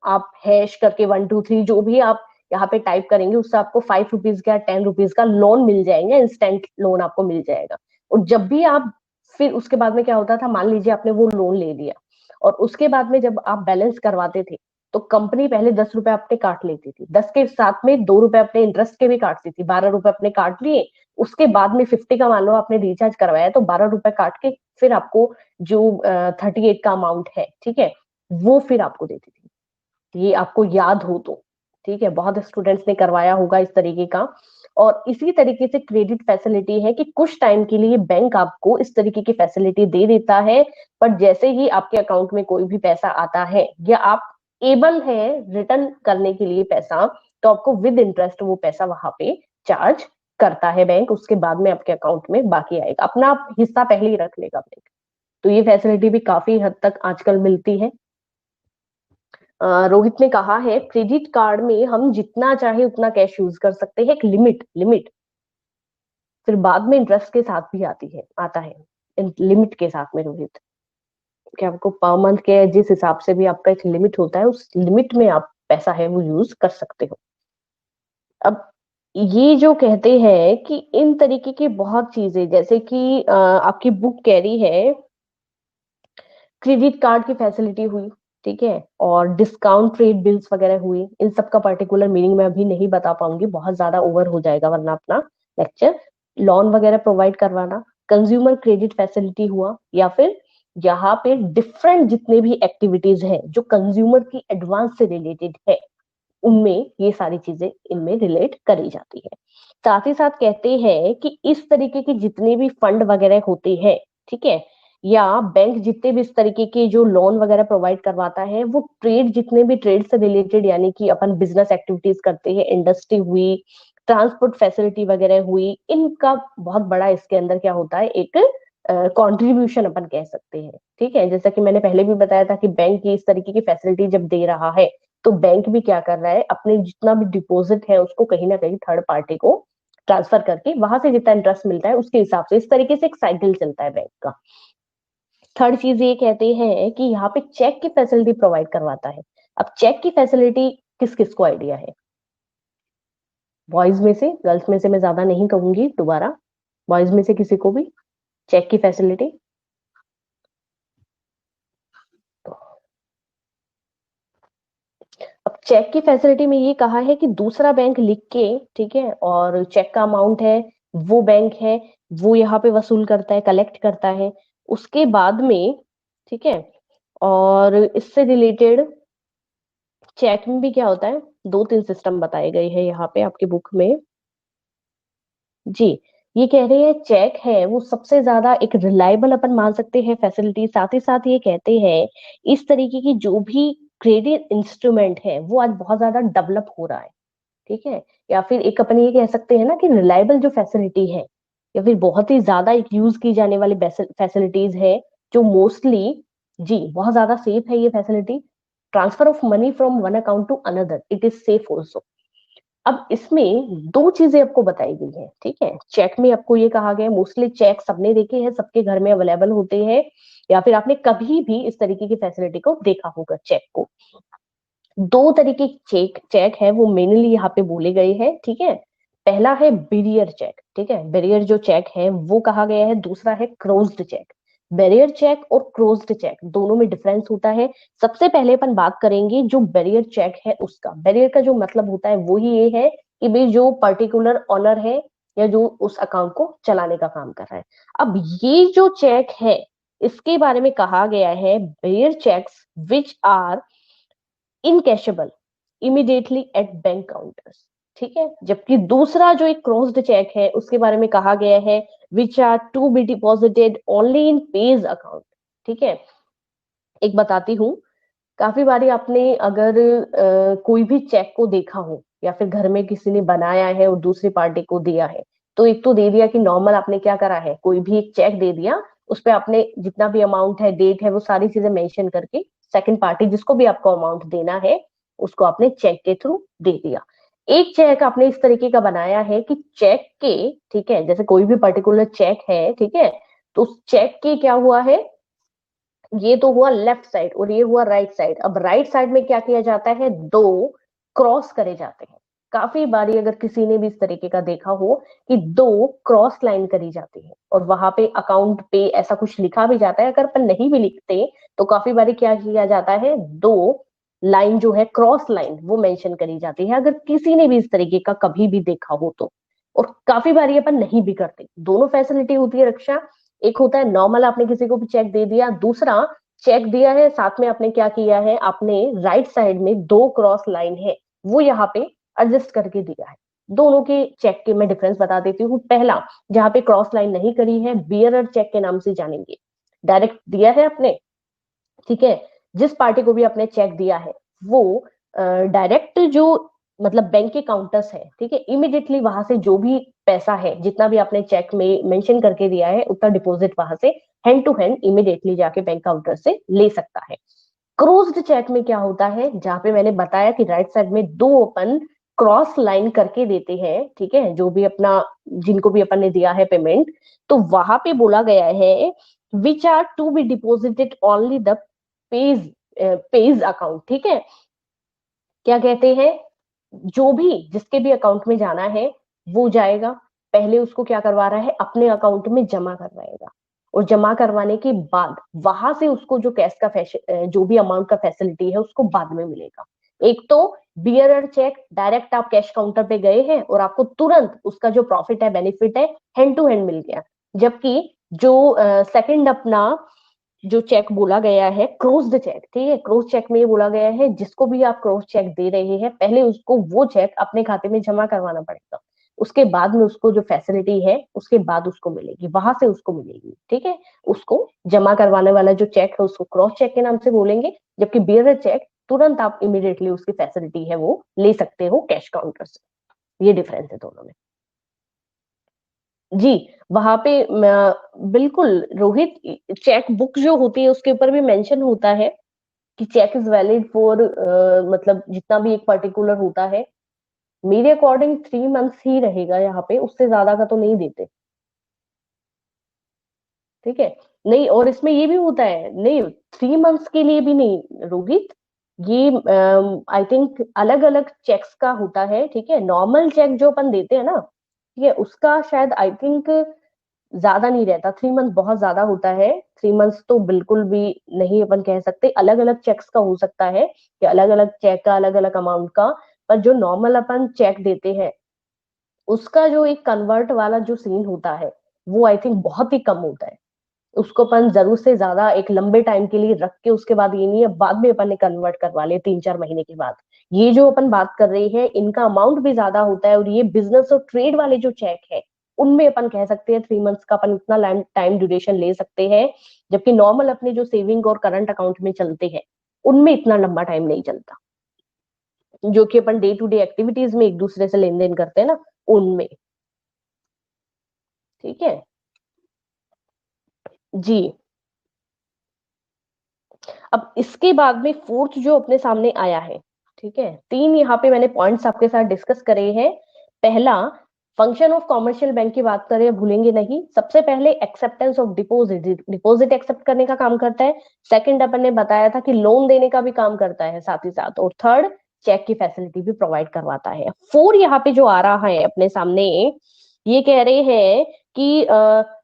आप हैश करके 1 2 3 जो भी आप यहाँ पे टाइप करेंगे, उससे आपको ₹5 का, ₹10 का लोन मिल जाएगा, इंस्टेंट लोन आपको मिल जाएगा। और जब भी आप, फिर उसके बाद में क्या होता था, मान लीजिए आपने वो लोन ले लिया, और उसके बाद में जब आप बैलेंस करवाते थे, तो कंपनी पहले ₹10 आपने काट लेती थी, 10 के साथ में ₹2 अपने इंटरेस्ट के भी काटती थी, ₹12 अपने काट लिए। उसके बाद में 50 का मान लो आपने रिचार्ज करवाया, तो ₹12 काट के फिर आपको जो 38 का अमाउंट है, ठीक है, वो फिर आपको देती थी। ये आपको याद हो तो, ठीक है, बहुत स्टूडेंट्स ने करवाया होगा इस तरीके का। और इसी तरीके से क्रेडिट फैसिलिटी है कि कुछ टाइम के लिए बैंक आपको इस तरीके की फैसिलिटी दे देता है, पर जैसे ही आपके अकाउंट में कोई भी पैसा आता है, या आप एबल है रिटर्न करने के लिए पैसा, तो आपको विद इंटरेस्ट वो पैसा वहां पे चार्ज करता है बैंक। उसके बाद में आपके अकाउंट में बाकी आएगा, अपना हिस्सा पहले ही रख लेगा बैंक। तो ये फैसिलिटी भी काफी हद तक आजकल मिलती है। रोहित ने कहा है क्रेडिट कार्ड में हम जितना चाहे उतना कैश यूज कर सकते हैं, एक लिमिट लिमिट, फिर बाद में इंटरेस्ट के साथ भी आता है लिमिट के साथ में रोहित, कि आपको पर मंथ के जिस हिसाब से भी आपका एक लिमिट होता है, उस लिमिट में आप पैसा है वो यूज कर सकते हो। अब ये जो कहते हैं कि इन तरीके की बहुत चीजें, जैसे कि आपकी बुक कह रही है क्रेडिट कार्ड की फैसिलिटी हुई, ठीक है, और डिस्काउंट ट्रेड बिल्स वगैरह हुई, इन सब का पर्टिकुलर मीनिंग मैं अभी नहीं बता पाऊंगी, बहुत ज्यादा ओवर हो जाएगा वरना अपना लेक्चर। लोन वगैरह प्रोवाइड करवाना, कंज्यूमर क्रेडिट फैसिलिटी हुआ, या फिर यहाँ पे डिफरेंट जितने भी एक्टिविटीज हैं जो कंज्यूमर की एडवांस से रिलेटेड है, उनमें ये सारी चीजें इनमें रिलेट करी जाती है। साथ ही साथ कहते हैं कि इस तरीके के जितने भी फंड वगैरह होते हैं, ठीक है, या बैंक जितने भी इस तरीके के जो लोन वगैरह प्रोवाइड करवाता है, वो ट्रेड जितने भी ट्रेड से रिलेटेड, यानी कि अपन बिजनेस एक्टिविटीज करते हैं, इंडस्ट्री हुई, ट्रांसपोर्ट फैसिलिटी वगैरह हुई, इनका बहुत बड़ा इसके अंदर क्या होता है, एक कंट्रीब्यूशन अपन कह सकते हैं, ठीक है। जैसा कि मैंने पहले भी बताया था कि बैंक ये इस तरीके की फैसिलिटी जब दे रहा है, तो बैंक भी क्या कर रहा है, अपने जितना भी डिपॉजिट है उसको कहीं ना कहीं थर्ड पार्टी को ट्रांसफर करके वहां से जितना इंटरेस्ट मिलता है उसके हिसाब से, इस तरीके से एक साइकिल चलता है बैंक का। थर्ड चीज ये कहते हैं कि यहाँ पे चेक की फैसिलिटी प्रोवाइड करवाता है। अब चेक की फैसिलिटी किस किस को आइडिया है? बॉयज में से, गर्ल्स में से मैं ज्यादा नहीं कहूंगी दोबारा, बॉयज में से किसी को भी चेक की फैसिलिटी? अब चेक की फैसिलिटी में ये कहा है कि दूसरा बैंक लिख के, ठीक है, और चेक का अमाउंट है, वो बैंक है, वो यहाँ पे वसूल करता है, कलेक्ट करता है, उसके बाद में, ठीक है, और इससे रिलेटेड चेक में भी क्या होता है, दो तीन सिस्टम बताए गए हैं यहाँ पे आपके बुक में। जी, ये कह रहे हैं चेक है वो सबसे ज्यादा एक रिलायबल अपन मान सकते हैं फैसिलिटी। साथ ही साथ ये कहते हैं इस तरीके की जो भी क्रेडिट इंस्ट्रूमेंट है वो आज बहुत ज्यादा डेवलप हो रहा है, ठीक है, या फिर एक अपन ये कह सकते हैं ना कि रिलायबल जो फैसिलिटी है, या फिर बहुत ही ज्यादा एक यूज की जाने वाली फैसिलिटीज है, जो मोस्टली, जी, बहुत ज्यादा सेफ है ये facility. Transfer of money from one account to another, it is safe also. अब इसमें दो चीजें आपको बताई गई है, ठीक है। चेक में आपको ये कहा गया है, मोस्टली चेक सबने देखे हैं, सबके घर में अवेलेबल होते हैं, या फिर आपने कभी भी इस तरीके की फैसिलिटी को देखा होगा चेक को। दो तरीके के चेक चेक है वो मेनली यहाँ पे बोले गए हैं, ठीक है। पहला है बैरियर चेक, ठीक है, बैरियर जो चेक है वो कहा गया है। दूसरा है क्लोज्ड चेक। बैरियर चेक और क्लोज्ड चेक दोनों में डिफरेंस होता है। सबसे पहले अपन बात करेंगे जो बैरियर चेक है उसका। बैरियर का जो मतलब होता है वो ही ये है कि भाई जो पर्टिकुलर ऑनर है या जो उस अकाउंट को चलाने का काम कर रहा है। अब ये जो चेक है इसके बारे में कहा गया है bearer cheques which are encashable immediately at bank counters, ठीक है। जबकि दूसरा जो एक क्रॉस्ड चेक है उसके बारे में कहा गया है which are to be deposited only in payee's account, ठीक है। एक बताती हूँ, काफी बारी आपने अगर कोई भी चेक को देखा हो या फिर घर में किसी ने बनाया है और दूसरी पार्टी को दिया है, तो एक तो दे दिया कि नॉर्मल आपने क्या करा है, कोई भी एक चेक दे दिया, उस पे आपने जितना भी अमाउंट है, डेट है, वो सारी चीजें मेंशन करके सेकंड पार्टी जिसको भी आपको अमाउंट देना है उसको आपने चेक के थ्रू दे दिया। एक चेक आपने इस तरीके का बनाया है कि चेक के, ठीक है, जैसे कोई भी पर्टिकुलर चेक है, ठीक है, तो उस चेक के क्या हुआ है, ये तो हुआ लेफ्ट साइड और ये हुआ राइट साइड। अब राइट साइड में क्या किया जाता है, दो क्रॉस करे जाते हैं। काफी बारी अगर किसी ने भी इस तरीके का देखा हो कि दो क्रॉस लाइन करी जाती है और वहां पे अकाउंट पे ऐसा कुछ लिखा भी जाता है, अगर अपन नहीं भी लिखते तो काफी बारी क्या किया जाता है, दो लाइन जो है क्रॉस लाइन वो मेंशन करी जाती है, अगर किसी ने भी इस तरीके का कभी भी देखा हो तो। और काफी बारी अपन नहीं भी करते। दोनों फैसिलिटी होती है रक्षा। एक होता है नॉर्मल आपने किसी को भी चेक दे दिया, दूसरा चेक दिया है साथ में आपने क्या किया है, आपने राइट साइड में दो क्रॉस लाइन है वो यहाँ पे एडजस्ट करके दिया है। दोनों के चेक के मैं डिफरेंस बता देती हूँ। पहला, जहां पे क्रॉस लाइन नहीं करी है, बियरर चेक के नाम से जानेंगे। डायरेक्ट दिया है आपने, ठीक है, जिस पार्टी को भी आपने चेक दिया है वो डायरेक्ट जो मतलब बैंक के काउंटर्स है, ठीक है, इमिडिएटली वहां से जो भी पैसा है जितना भी आपने चेक में मेंशन करके दिया है उतना डिपॉजिट वहां से हैंड टू हैंड इमिडिएटली जाके बैंक काउंटर से ले सकता है। क्लोज्ड चेक में क्या होता है, जहां पे मैंने बताया कि राइट साइड में दो अपन क्रॉस लाइन करके देते हैं, ठीक है, जो भी अपना, जिनको भी अपन ने दिया है पेमेंट, तो वहां पे बोला गया है which are to be deposited only the payee's payee's account, ठीक है। क्या कहते हैं, जो भी जिसके भी अकाउंट में जाना है वो जाएगा, पहले उसको क्या करवा रहा है, अपने अकाउंट में जमा करवाएगा, और जमा करवाने के बाद वहां से उसको जो कैश का जो भी अमाउंट का फैसिलिटी है उसको बाद में मिलेगा। एक तो बियरर चेक, डायरेक्ट आप कैश काउंटर पे गए हैं और आपको तुरंत उसका जो प्रॉफिट है, बेनिफिट है, हैंड टू हैंड मिल गया। जबकि जो सेकंड अपना जो चेक बोला गया है क्लोज्ड चेक, ठीक है, क्लोज चेक में ये बोला गया है जिसको भी आप क्लोज चेक दे रहे हैं पहले उसको वो चेक अपने खाते में जमा करवाना पड़ेगा, उसके बाद में उसको जो फैसिलिटी है उसके बाद उसको मिलेगी, वहां से उसको मिलेगी, ठीक है। उसको जमा करवाने वाला जो चेक है उसको क्रॉस चेक के नाम से बोलेंगे, जबकि बियरर चेक तुरंत आप इमीडिएटली उसकी फैसिलिटी है वो ले सकते हो कैश काउंटर से। ये डिफरेंस है दोनों में। जी, वहां पे बिल्कुल रोहित, चेक बुक जो होती है उसके ऊपर भी मेंशन होता है कि चेक इज वैलिड फॉर, मतलब जितना भी एक पर्टिकुलर होता है। मेरे अकॉर्डिंग 3 मंथ्स ही रहेगा यहाँ पे, उससे ज्यादा का तो नहीं देते, ठीक है। नहीं, और इसमें ये भी होता है, नहीं 3 मंथ्स के लिए भी नहीं रोहित, ये आई थिंक अलग अलग चेक्स का होता है, ठीक है। नॉर्मल चेक जो अपन देते हैं ना, ठीक है, उसका शायद आई थिंक ज्यादा नहीं रहता, 3 मंथ बहुत ज्यादा होता है। 3 मंथ्स तो बिल्कुल भी नहीं अपन कह सकते, अलग अलग चेक्स का हो सकता है कि अलग अलग चेक का अलग अलग अमाउंट का, पर जो नॉर्मल अपन चेक देते हैं उसका जो एक कन्वर्ट वाला जो सीन होता है वो आई थिंक बहुत ही कम होता है। उसको अपन जरूर से ज्यादा एक लंबे टाइम के लिए रख के उसके बाद ये नहीं है बाद में अपन ने कन्वर्ट करवा ले 3-4 महीने के बाद। ये जो अपन बात कर रहे हैं इनका अमाउंट भी ज्यादा होता है, और ये बिजनेस और ट्रेड वाले जो चेक है उनमें अपन कह सकते हैं 3 मंथ्स का अपन इतना टाइम ड्यूरेशन ले सकते हैं। जबकि नॉर्मल अपने जो सेविंग और करंट अकाउंट में चलते हैं उनमें इतना लंबा टाइम नहीं चलता, जो कि अपन डे टू डे एक्टिविटीज में एक दूसरे से लेन देन करते हैं ना, उनमें। ठीक है जी। अब इसके बाद में फोर्थ जो अपने सामने आया है, ठीक है, 3 यहाँ पे मैंने पॉइंट्स आपके साथ डिस्कस करे हैं। पहला, फंक्शन ऑफ कॉमर्शियल बैंक की बात करें, भूलेंगे नहीं, सबसे पहले acceptance of deposit, deposit accept करने का काम करता है। सेकंड अपन ने बताया था कि लोन देने का भी काम करता है साथ ही साथ, और थर्ड चेक की फैसिलिटी भी प्रोवाइड करवाता है। फोर यहाँ पे जो आ रहा है अपने सामने, ये कह रहे हैं कि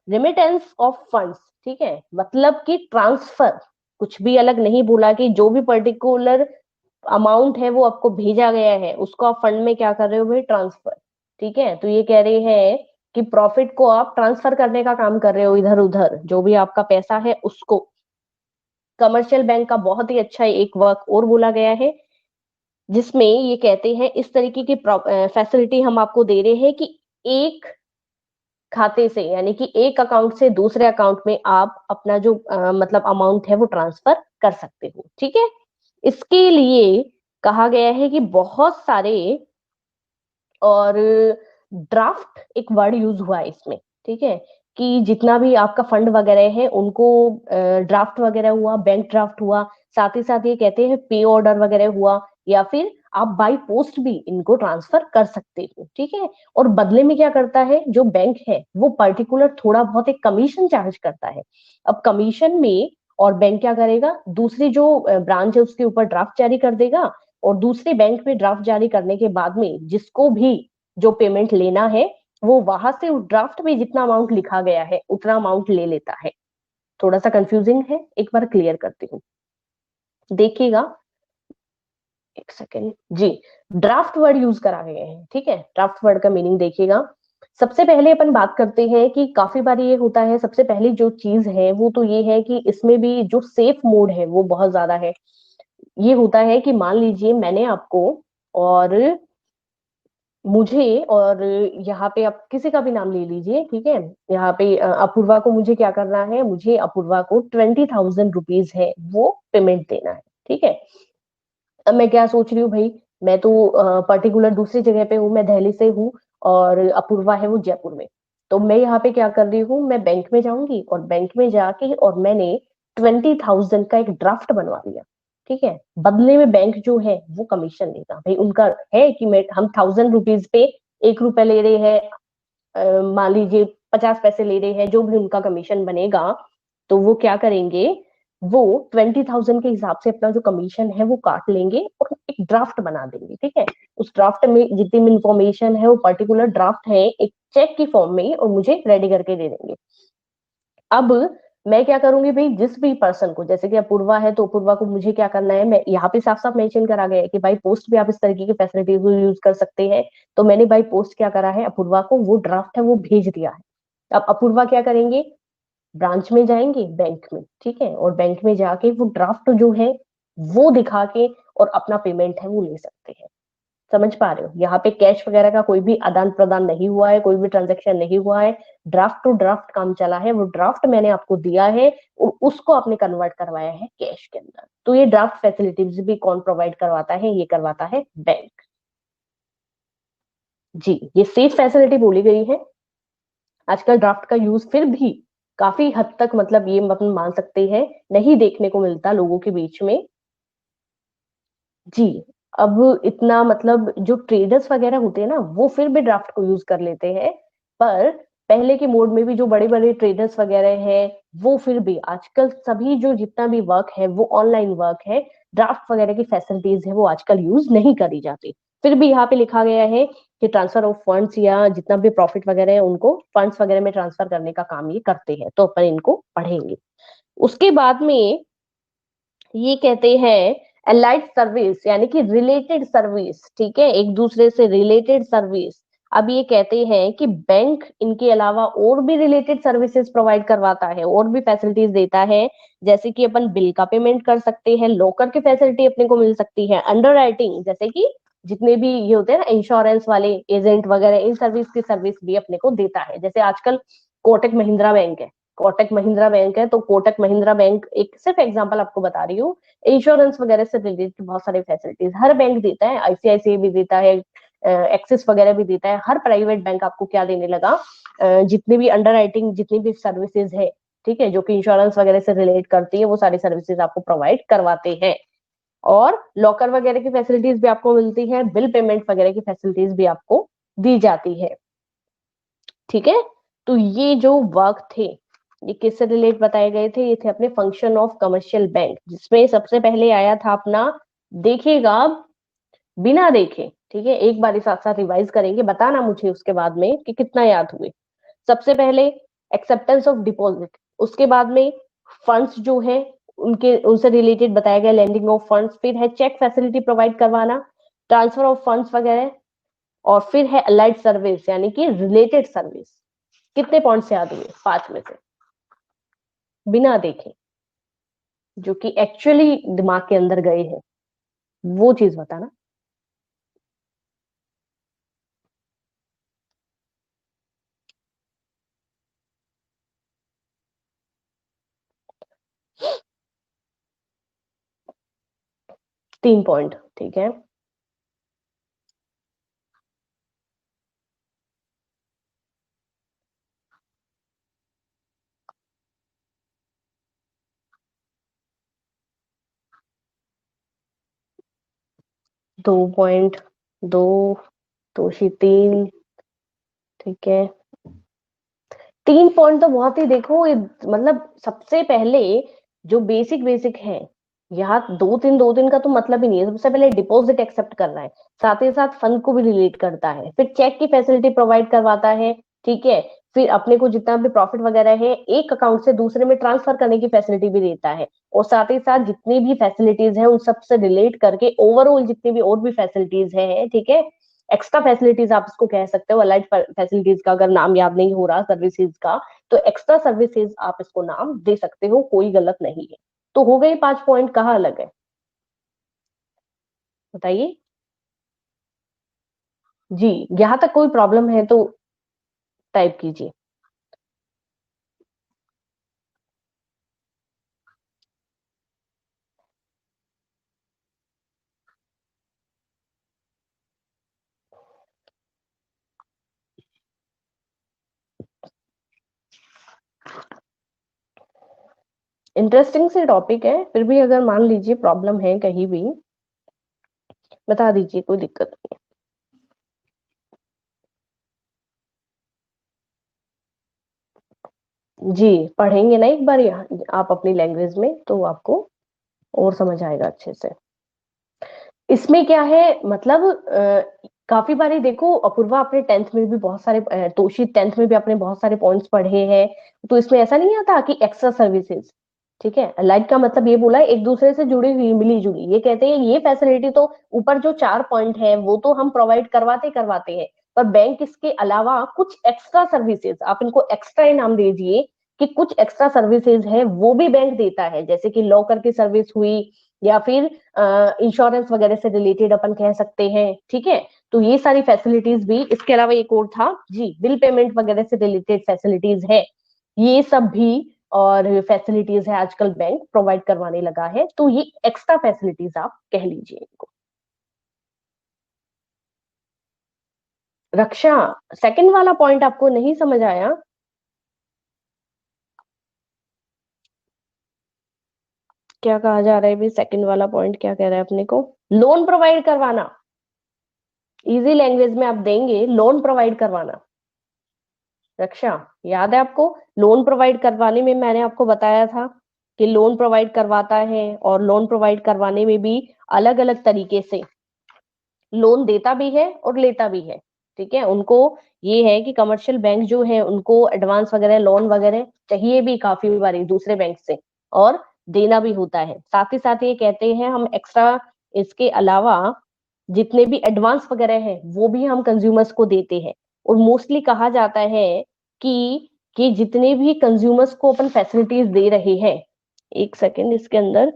रिमिटेंस ऑफ फंड्स, ठीक है, मतलब कि ट्रांसफर, कुछ भी अलग नहीं बोला कि जो भी पर्टिकुलर अमाउंट है वो आपको भेजा गया है उसको आप फंड में क्या कर रहे हो भाई, ट्रांसफर, ठीक है। तो ये कह रहे हैं कि प्रॉफिट को आप ट्रांसफर करने का काम कर रहे हो इधर उधर, जो भी आपका पैसा है उसको। कमर्शियल बैंक का बहुत ही अच्छा एक वर्क और बोला गया है, जिसमें ये कहते हैं इस तरीके की फैसिलिटी हम आपको दे रहे हैं कि एक खाते से, यानी कि एक अकाउंट से दूसरे अकाउंट में आप अपना जो मतलब अमाउंट है वो ट्रांसफर कर सकते हो, ठीक है। इसके लिए कहा गया है कि बहुत सारे, और ड्राफ्ट एक वर्ड यूज हुआ है इसमें, ठीक है, कि जितना भी आपका फंड वगैरह है उनको ड्राफ्ट वगैरह हुआ, बैंक ड्राफ्ट हुआ, साथ ही साथ ये कहते हैं पे ऑर्डर वगैरह हुआ, या फिर आप बाई पोस्ट भी इनको ट्रांसफर कर सकते हो, ठीक है। और बदले में क्या करता है जो बैंक है, वो पर्टिकुलर थोड़ा बहुत एक कमीशन चार्ज करता है। अब कमीशन में, और बैंक क्या करेगा, दूसरी जो ब्रांच है उसके ऊपर ड्राफ्ट जारी कर देगा, और दूसरे बैंक में ड्राफ्ट जारी करने के बाद में जिसको भी जो पेमेंट लेना है वो वहां से उस ड्राफ्ट में जितना अमाउंट लिखा गया है उतना अमाउंट ले लेता है। थोड़ा सा कंफ्यूजिंग है, एक बार क्लियर करती हूँ, देखिएगा। एक सेकेंड जी। ड्राफ्ट वर्ड यूज करा गए हैं, ठीक है, ड्राफ्ट वर्ड का मीनिंग देखिएगा। सबसे पहले अपन बात करते हैं कि काफी बार ये होता है, सबसे पहली जो चीज है वो तो ये है कि इसमें भी जो सेफ मोड है वो बहुत ज्यादा है। ये होता है कि मान लीजिए मैंने आपको, और मुझे, और यहाँ पे आप किसी का भी नाम ले लीजिए, ठीक है, यहाँ पे अपूर्वा को मुझे क्या करना है, मुझे अपूर्वा को 20,000 रुपीज है वो पेमेंट देना है, ठीक है। अब मैं क्या सोच रही हूँ भाई, मैं तो पर्टिकुलर दूसरी जगह पे हूँ, मैं दिल्ली से हूँ, और अपूर्वा है वो जयपुर में। तो मैं यहाँ पे क्या कर रही हूँ, मैं बैंक में जाऊंगी, और बैंक में जाके और मैंने 20,000 का एक ड्राफ्ट बनवा लिया, ठीक है। बदले में बैंक जो है वो कमीशन लेगा। भाई उनका है कि मैं हम 1000 रुपीज पे 1 रुपए ले रहे हैं, मान लीजिए 50 पैसे ले रहे हैं, जो भी उनका कमीशन बनेगा, तो वो क्या करेंगे, वो 20,000 के हिसाब से अपना जो कमीशन है वो काट लेंगे और एक ड्राफ्ट बना देंगे। ठीक है। उस ड्राफ्ट में जितनी भी इंफॉर्मेशन है वो पर्टिकुलर ड्राफ्ट है एक चेक की फॉर्म में, और मुझे रेडी करके दे देंगे। अब मैं क्या करूंगी भाई, जिस भी पर्सन को, जैसे कि अपूर्वा है तो अपूर्वा को मुझे क्या करना है, मैं यहाँ पे साफ साफ मेंशन करा गया है कि भाई पोस्ट भी आप इस तरीके की फैसिलिटीज यूज कर सकते हैं। तो मैंने भाई पोस्ट क्या करा है, अपूर्वा को वो ड्राफ्ट है वो भेज दिया है। अब अपूर्वा क्या करेंगे, ब्रांच में जाएंगे बैंक में, ठीक है, और बैंक में जाके वो ड्राफ्ट जो है वो दिखा के और अपना पेमेंट है वो ले सकते हैं। समझ पा रहे हो, यहाँ पे कैश वगैरह का कोई भी आदान प्रदान नहीं हुआ है, कोई भी ट्रांजेक्शन नहीं हुआ है। ड्राफ्ट टू ड्राफ्ट काम चला है, वो ड्राफ्ट मैंने आपको दिया है और उसको आपने कन्वर्ट करवाया है कैश के अंदर। तो ये ड्राफ्ट फैसिलिटीज भी कौन प्रोवाइड करवाता है, ये करवाता है बैंक। जी, ये सेफ फैसिलिटी बोली गई है। आजकल ड्राफ्ट का यूज फिर भी काफी हद तक, मतलब ये अपन मान सकते हैं, नहीं देखने को मिलता लोगों के बीच में। जी। अब इतना मतलब जो ट्रेडर्स वगैरह होते हैं ना, वो फिर भी ड्राफ्ट को यूज कर लेते हैं। पर पहले के मोड में भी जो बड़े बड़े ट्रेडर्स वगैरह हैं, वो फिर भी आजकल सभी जो जितना भी वर्क है वो ऑनलाइन वर्क है। ड्राफ्ट वगैरह की फैसिलिटीज है वो आजकल यूज नहीं करी जाती। फिर भी यहाँ पे लिखा गया है कि ट्रांसफर ऑफ फंड्स या जितना भी प्रॉफिट वगैरह है उनको फंड्स वगैरह में ट्रांसफर करने का काम ये करते हैं, तो अपन इनको पढ़ेंगे। उसके बाद में ये कहते हैं अलाइड सर्विस, यानी कि रिलेटेड सर्विस। ठीक है, एक दूसरे से रिलेटेड सर्विस। अब ये कहते हैं कि बैंक इनके अलावा और भी रिलेटेड सर्विसेज प्रोवाइड करवाता है, और भी फैसिलिटीज देता है। जैसे कि अपन बिल का पेमेंट कर सकते हैं, लॉकर की फैसिलिटी अपने को मिल सकती है, अंडर राइटिंग, जैसे कि जितने भी ये होते हैं ना इंश्योरेंस वाले एजेंट वगैरह, इन सर्विस की सर्विस भी अपने को देता है। जैसे आजकल कोटक महिंद्रा बैंक है, कोटक महिंद्रा बैंक है, तो कोटक महिंद्रा बैंक, एक सिर्फ एग्जांपल आपको बता रही हूँ, इंश्योरेंस वगैरह से रिलेटेड बहुत सारे फैसिलिटीज हर बैंक देता है। आईसीआईसीआई भी देता है, एक्सिस वगैरह भी देता है। हर प्राइवेट बैंक आपको क्या देने लगा, जितनी भी अंडर राइटिंग, जितनी भी सर्विसेज है, ठीक है, जो कि इंश्योरेंस वगैरह से रिलेट करती है, वो सारी सर्विसेज आपको प्रोवाइड करवाते हैं। और लॉकर वगैरह की फैसिलिटीज भी आपको मिलती है, बिल पेमेंट वगैरह की फैसिलिटीज भी आपको दी जाती है। ठीक है। तो ये जो वर्क थे, ये किससे रिलेट बताए गए थे, ये थे अपने फंक्शन ऑफ कमर्शियल बैंक, जिसमें सबसे पहले आया था अपना, देखिएगा बिना देखे, ठीक है, एक बार साथ साथ रिवाइज करेंगे, बताना मुझे उसके बाद में कि कितना याद हुए। सबसे पहले एक्सेप्टेंस ऑफ डिपॉजिट, उसके बाद में फंड्स जो है उनके उनसे रिलेटेड बताया गया लैंडिंग ऑफ फंड्स, फिर है चेक फैसिलिटी प्रोवाइड करवाना, ट्रांसफर ऑफ फंड्स वगैरह, और फिर है अलाइड सर्विस यानी कि रिलेटेड सर्विस। कितने पॉइंट्स याद हुए 5 में से, बिना देखे, जो कि एक्चुअली दिमाग के अंदर गए हैं, वो चीज बताना। 3 पॉइंट, ठीक है। 2 पॉइंट, दो, दोषी 3, ठीक है। 3 पॉइंट तो बहुत ही, देखो मतलब सबसे पहले जो बेसिक बेसिक है, यहाँ दो तीन का तो मतलब ही नहीं है। सबसे पहले डिपॉजिट एक्सेप्ट कर रहा है, साथ ही साथ फंड को भी रिलेट करता है, फिर चेक की फैसिलिटी प्रोवाइड करवाता है, ठीक है, फिर अपने को जितना भी प्रॉफिट वगैरह है एक अकाउंट से दूसरे में ट्रांसफर करने की फैसिलिटी भी देता है, और साथ ही साथ जितनी भी फैसिलिटीज है उन सब से रिलेट करके ओवरऑल जितनी भी और भी फैसिलिटीज है, ठीक है, एक्स्ट्रा फैसिलिटीज आप इसको कह सकते हो। अलाइड फैसिलिटीज का अगर नाम याद नहीं हो रहा सर्विसेज का, तो एक्स्ट्रा सर्विसेज आप इसको नाम दे सकते हो, कोई गलत नहीं है। तो हो गए 5 पॉइंट, कहाँ अलग है बताइए। जी, यहां तक कोई प्रॉब्लम है तो टाइप कीजिए। इंटरेस्टिंग से टॉपिक है, फिर भी अगर मान लीजिए प्रॉब्लम है कहीं भी, बता दीजिए, कोई दिक्कत नहीं। जी, पढ़ेंगे ना एक बार आप अपनी लैंग्वेज में, तो आपको और समझ आएगा अच्छे से। इसमें क्या है, मतलब काफी बारी देखो अपूर्वा, आपने 10th में भी बहुत सारे तोशी 10th में भी आपने बहुत सारे पॉइंट्स पढ़े हैं, तो इसमें ऐसा नहीं आता कि एक्स्ट्रा सर्विसेज, ठीक है, लाइक का मतलब ये बोला है एक दूसरे से जुड़ी हुई, मिली जुली, ये कहते हैं ये फैसिलिटी तो ऊपर जो 4 पॉइंट है वो तो हम प्रोवाइड करवाते करवाते हैं, पर बैंक इसके अलावा कुछ एक्स्ट्रा सर्विसेज, आप इनको एक्स्ट्रा इनाम दीजिए, कि कुछ एक्स्ट्रा सर्विसेज है वो भी बैंक देता है, जैसे कि लॉकर की सर्विस हुई, या फिर इंश्योरेंस वगैरह से रिलेटेड अपन कह सकते हैं, ठीक है। तो ये सारी फैसिलिटीज भी, इसके अलावा एक और था जी, बिल पेमेंट वगैरह से रिलेटेड फैसिलिटीज है, ये सब भी और फैसिलिटीज है आजकल बैंक प्रोवाइड करवाने लगा है, तो ये एक्स्ट्रा फैसिलिटीज आप कह लीजिए इनको। रक्षा, सेकंड वाला पॉइंट आपको नहीं समझ आया? क्या कहा जा रहा है भी, सेकंड वाला पॉइंट क्या कह रहा है अपने को? लोन प्रोवाइड करवाना, इजी लैंग्वेज में आप देंगे, लोन प्रोवाइड करवाना। रक्षा, याद है आपको? लोन प्रोवाइड करवाने में मैंने आपको बताया था कि लोन प्रोवाइड करवाता है, और लोन प्रोवाइड करवाने में भी अलग अलग तरीके से लोन देता भी है और लेता भी है, ठीक है। उनको ये है कि कमर्शियल बैंक जो है उनको एडवांस वगैरह लोन वगैरह चाहिए भी काफी बारी दूसरे बैंक से, और देना भी होता है, साथ ही साथ ये कहते हैं हम एक्स्ट्रा, इसके अलावा जितने भी एडवांस वगैरह है वो भी हम कंज्यूमर्स को देते हैं, और मोस्टली कहा जाता है कि जितने भी कंज्यूमर्स को अपन फैसिलिटीज दे रहे हैं, एक सेकेंड, इसके अंदर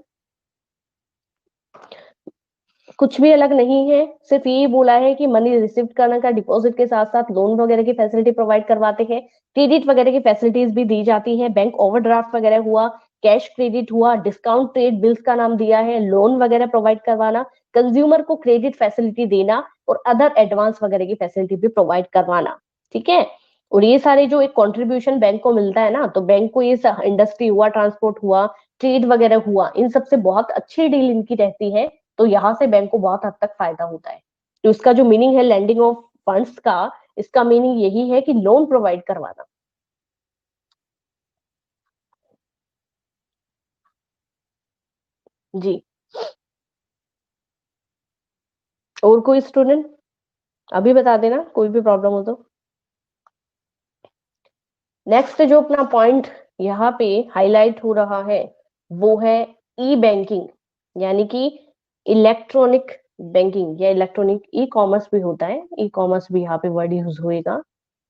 कुछ भी अलग नहीं है, सिर्फ ये बोला है कि मनी रिसीव करने का डिपॉजिट के साथ साथ लोन वगैरह की फैसिलिटी प्रोवाइड करवाते हैं, क्रेडिट वगैरह की फैसिलिटीज भी दी जाती है, बैंक ओवरड्राफ्ट वगैरह हुआ, कैश क्रेडिट हुआ, डिस्काउंट ट्रेड बिल्स का नाम दिया है, लोन वगैरह प्रोवाइड करवाना, कंज्यूमर को क्रेडिट फैसिलिटी देना, और अदर एडवांस वगैरह की फैसिलिटी भी प्रोवाइड करवाना, ठीक है। और ये सारे जो एक कंट्रीब्यूशन बैंक को मिलता है ना, तो बैंक को ये इंडस्ट्री हुआ, ट्रांसपोर्ट हुआ, ट्रेड वगैरह हुआ, इन सबसे बहुत अच्छी डील इनकी रहती है, तो यहाँ से बैंक को बहुत हद तक फायदा होता है। तो इसका जो मीनिंग है लैंडिंग ऑफ फंड्स का, इसका मीनिंग यही है कि लोन प्रोवाइड करवाना। जी, और कोई स्टूडेंट अभी बता देना, कोई भी प्रॉब्लम हो तो। नेक्स्ट जो अपना पॉइंट यहाँ पे हाईलाइट हो रहा है वो है ई बैंकिंग, यानी कि इलेक्ट्रॉनिक बैंकिंग, या इलेक्ट्रॉनिक ई कॉमर्स भी होता है, ई कॉमर्स भी यहाँ पे वर्ड यूज होएगा।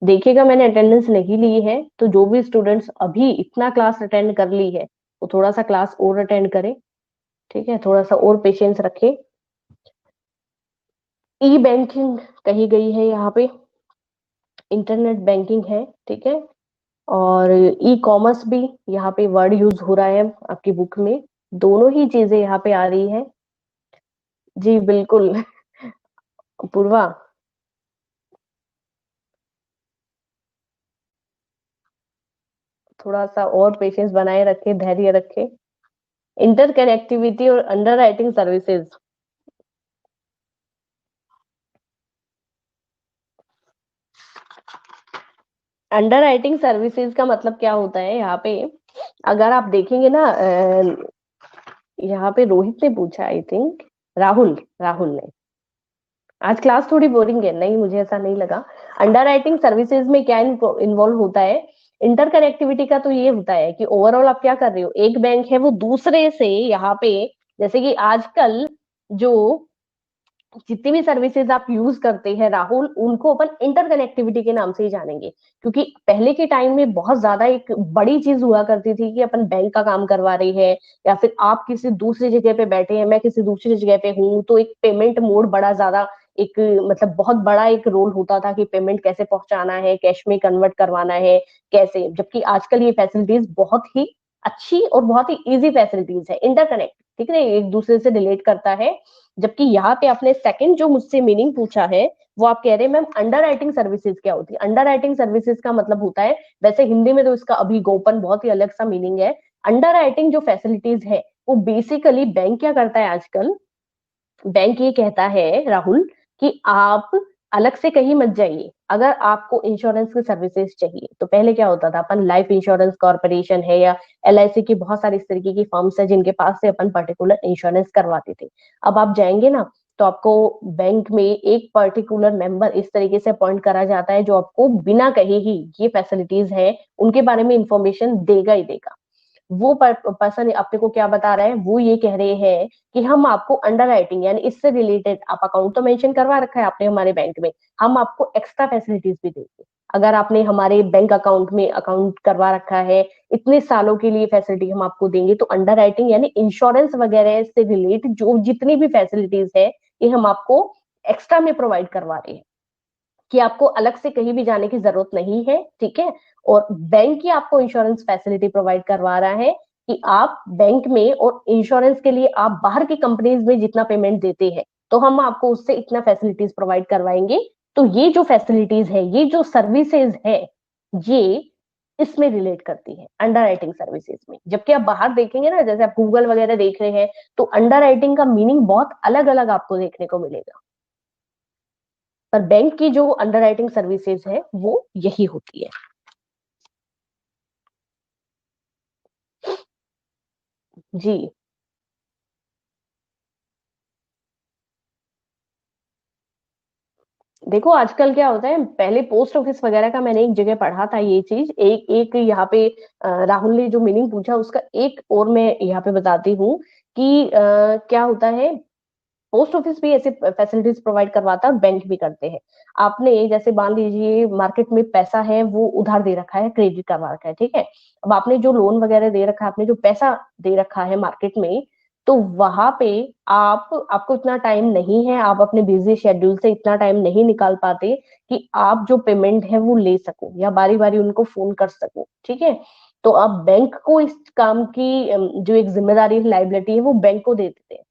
देखिएगा, मैंने अटेंडेंस नहीं ली है, तो जो भी स्टूडेंट्स अभी इतना क्लास अटेंड कर ली है वो थोड़ा सा क्लास और अटेंड करें, ठीक है, थोड़ा सा और पेशेंस रखें। ई बैंकिंग कही गई है यहाँ पे, इंटरनेट बैंकिंग है, ठीक है, और ई कॉमर्स भी यहाँ पे वर्ड यूज हो रहा है आपकी बुक में, दोनों ही चीजें यहाँ पे आ रही है। जी बिल्कुल। पूर्वा, थोड़ा सा और पेशेंस बनाए रखे, धैर्य रखे। इंटरकनेक्टिविटी और under writing services, under writing services का मतलब क्या होता है यहाँ पे, अगर आप देखेंगे ना, यहाँ पे रोहित ने पूछा, आई थिंक राहुल, राहुल ने, आज क्लास थोड़ी बोरिंग है, नहीं मुझे ऐसा नहीं लगा। अंडर राइटिंग सर्विसेज में क्या इन्वॉल्व होता है, इंटरकनेक्टिविटी का तो ये होता है कि ओवरऑल आप क्या कर रहे हो, एक बैंक है वो दूसरे से यहाँ पे, जैसे कि आजकल जो जितनी भी सर्विसेज आप यूज करते हैं राहुल, उनको अपन इंटरकनेक्टिविटी के नाम से ही जानेंगे, क्योंकि पहले के टाइम में बहुत ज्यादा एक बड़ी चीज हुआ करती थी कि अपन बैंक का काम करवा रहे हैं, या फिर आप किसी दूसरी जगह पे बैठे हैं, मैं किसी दूसरी जगह पे हूँ, तो एक पेमेंट मोड बड़ा ज्यादा एक, मतलब बहुत बड़ा एक रोल होता था कि पेमेंट कैसे पहुंचाना है, कैश में कन्वर्ट करवाना है कैसे, जबकि आजकल ये फैसिलिटीज बहुत ही अच्छी और बहुत ही इजी फैसिलिटीज है, इंटरकनेक्ट, ठीक है, एक दूसरे से रिलेट करता है। जबकि यहाँ पे आपने सेकंड जो मुझसे मीनिंग पूछा है, वो आप कह रहे हैं मैम अंडर राइटिंग सर्विसेज क्या होती है, अंडर राइटिंग सर्विसेज का मतलब होता है, वैसे हिंदी में तो इसका अभी गोपन बहुत ही अलग सा मीनिंग है, अंडर राइटिंग जो फैसिलिटीज है वो बेसिकली बैंक क्या करता है आजकल, बैंक ये कहता है राहुल कि आप अलग से कहीं मत जाइए। अगर आपको इंश्योरेंस की सर्विसेज चाहिए तो पहले क्या होता था, अपन लाइफ इंश्योरेंस कॉर्पोरेशन है या एलआईसी की बहुत सारी इस तरीके की फर्म्स है जिनके पास से अपन पर्टिकुलर इंश्योरेंस करवाते थे। अब आप जाएंगे ना तो आपको बैंक में एक पर्टिकुलर मेंबर इस तरीके से अपॉइंट करा जाता है जो आपको बिना कहे ही ये फैसिलिटीज है उनके बारे में इंफॉर्मेशन देगा ही देगा। वो पर्सन अपने को क्या बता रहा है, वो ये कह रहे हैं कि हम आपको अंडर राइटिंग यानी इससे रिलेटेड, आप अकाउंट तो मेंशन करवा रखा है आपने हमारे बैंक में, हम आपको एक्स्ट्रा फैसिलिटीज भी देंगे। अगर आपने हमारे बैंक अकाउंट में अकाउंट करवा रखा है इतने सालों के लिए फैसिलिटी हम आपको देंगे। तो अंडर राइटिंग यानी इंश्योरेंस वगैरह से रिलेटेड जो जितनी भी फैसिलिटीज है ये हम आपको एक्स्ट्रा में प्रोवाइड करवा रहे हैं कि आपको अलग से कहीं भी जाने की जरूरत नहीं है, ठीक है। और बैंक ही आपको इंश्योरेंस फैसिलिटी प्रोवाइड करवा रहा है कि आप बैंक में और इंश्योरेंस के लिए आप बाहर की कंपनीज में जितना पेमेंट देते हैं तो हम आपको उससे इतना फैसिलिटीज प्रोवाइड करवाएंगे। तो ये जो फैसिलिटीज है, ये जो सर्विसेज है, ये इसमें रिलेट करती है अंडर राइटिंग सर्विसेज में। जबकि आप बाहर देखेंगे ना, जैसे आप गूगल वगैरह देख रहे हैं, तो अंडर राइटिंग का मीनिंग बहुत अलग अलग आपको देखने को मिलेगा। पर बैंक की जो अंडर राइटिंग सर्विसेज है वो यही होती है। जी देखो आजकल क्या होता है, पहले पोस्ट ऑफिस वगैरह का मैंने एक जगह पढ़ा था ये चीज, एक एक यहाँ पे राहुल ने जो मीनिंग पूछा उसका एक और मैं यहाँ पे बताती हूँ कि क्या होता है, पोस्ट ऑफिस भी ऐसे फैसिलिटीज प्रोवाइड करवाता है और बैंक भी करते हैं। आपने जैसे मान लीजिए मार्केट में पैसा है वो उधार दे रखा है, क्रेडिट करवा रखा है, ठीक है। अब आपने जो लोन वगैरह दे रखा है, आपने जो पैसा दे रखा है मार्केट में, तो वहां पे आपको इतना टाइम नहीं है, आप अपने बिजी शेड्यूल से इतना टाइम नहीं निकाल पाते कि आप जो पेमेंट है वो ले सको या बारी बारी उनको फोन कर सको, ठीक है। तो आप बैंक को इस काम की जो एक जिम्मेदारी है, लाइबिलिटी है, वो बैंक को दे देते हैं।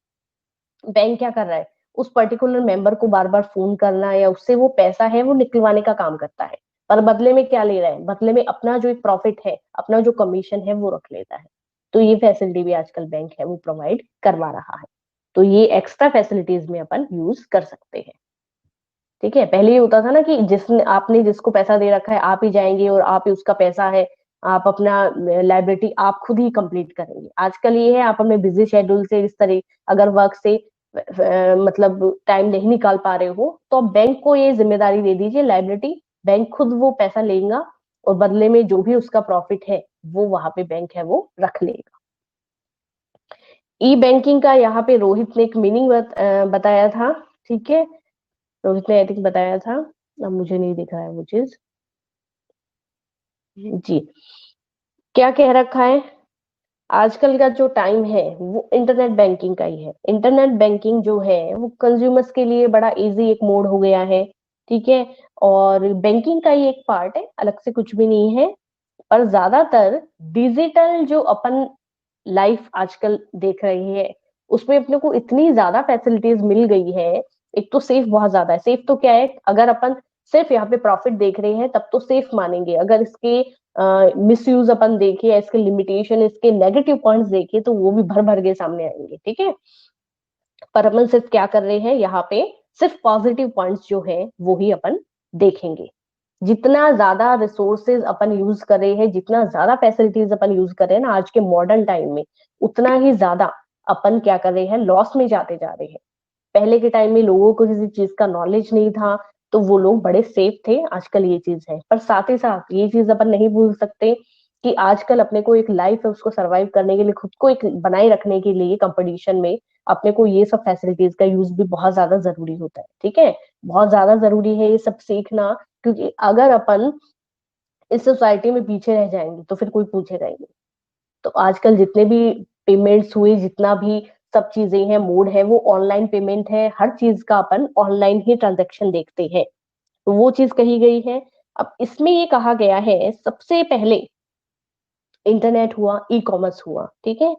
बैंक क्या कर रहा है, उस पर्टिकुलर मेंबर को बार बार फोन करना या उससे वो पैसा है वो निकलवाने का काम करता है। पर बदले में क्या ले रहा है, बदले में अपना जो एक प्रॉफिट है, अपना जो कमीशन है वो रख लेता है। तो ये फैसिलिटी भी आजकल बैंक है वो प्रोवाइड करवा रहा है। तो ये एक्स्ट्रा फैसिलिटीज में अपन यूज कर सकते हैं, ठीक है। पहले ये होता था ना कि जिसने आपने जिसको पैसा दे रखा है आप ही जाएंगे और आप ही उसका पैसा है, आप अपना लाइबिलिटी आप खुद ही कंप्लीट करेंगे। आजकल ये है आप अपने बिजी शेड्यूल से इस तरह अगर वर्क से मतलब टाइम नहीं निकाल पा रहे हो तो आप बैंक को ये जिम्मेदारी दे दीजिए, लाइबिलिटी, बैंक खुद वो पैसा लेगा और बदले में जो भी उसका प्रॉफिट है वो वहां पे बैंक है वो रख लेगा। ई बैंकिंग का यहाँ पे रोहित ने एक मीनिंग बताया था, ठीक है। रोहित ने आई थिंक बताया था, अब मुझे नहीं दिख रहा है वो चीज। जी क्या कह रखा है, आजकल का जो टाइम है वो इंटरनेट बैंकिंग का ही है। इंटरनेट बैंकिंग जो है वो कंज्यूमर्स के लिए बड़ा इजी एक मोड हो गया है, ठीक है। और बैंकिंग का ही एक पार्ट है, अलग से कुछ भी नहीं है। पर ज्यादातर डिजिटल जो अपन लाइफ आजकल देख रही है उसमें अपने को इतनी ज्यादा फैसिलिटीज मिल गई है। एक तो सेफ बहुत ज्यादा है, सेफ तो क्या है, अगर अपन सिर्फ यहाँ पे प्रॉफिट देख रहे हैं तब तो सेफ मानेंगे, अगर इसके मिस यूज अपन देखें या इसके लिमिटेशन, इसके नेगेटिव पॉइंट्स देखें तो वो भी भर भर के सामने आएंगे, ठीक है। पर अपन सिर्फ क्या कर रहे हैं यहाँ पे, सिर्फ पॉजिटिव पॉइंट्स जो है वो ही अपन देखेंगे। जितना ज्यादा रिसोर्सेज अपन यूज कर रहे हैं, जितना ज्यादा फैसिलिटीज अपन यूज कर रहे हैं ना आज के मॉडर्न टाइम में, उतना ही ज्यादा अपन क्या कर रहे हैं, लॉस में जाते जा रहे हैं। पहले के टाइम में लोगों को किसी चीज का नॉलेज नहीं था तो वो लोग बड़े सेफ थे, आजकल ये चीज है। पर साथ ही साथ ये चीज अपन नहीं भूल सकते कि आजकल अपने को एक लाइफ है उसको सरवाइव करने के लिए, खुद को एक बनाए रखने के लिए कंपटीशन में अपने को ये सब फैसिलिटीज का यूज भी बहुत ज्यादा जरूरी होता है, ठीक है। बहुत ज्यादा जरूरी है ये सब सीखना, क्योंकि अगर अपन इस सोसाइटी में पीछे रह जाएंगे तो फिर कोई पूछेगा ही नहीं। तो आजकल जितने भी पेमेंट्स हुए, जितना भी सब चीजें हैं, मोड है, वो ऑनलाइन पेमेंट है, हर चीज का अपन ऑनलाइन ही ट्रांजेक्शन देखते हैं। तो वो चीज कही गई है। अब इसमें ये कहा गया है सबसे पहले इंटरनेट हुआ, ई कॉमर्स हुआ, ठीक है।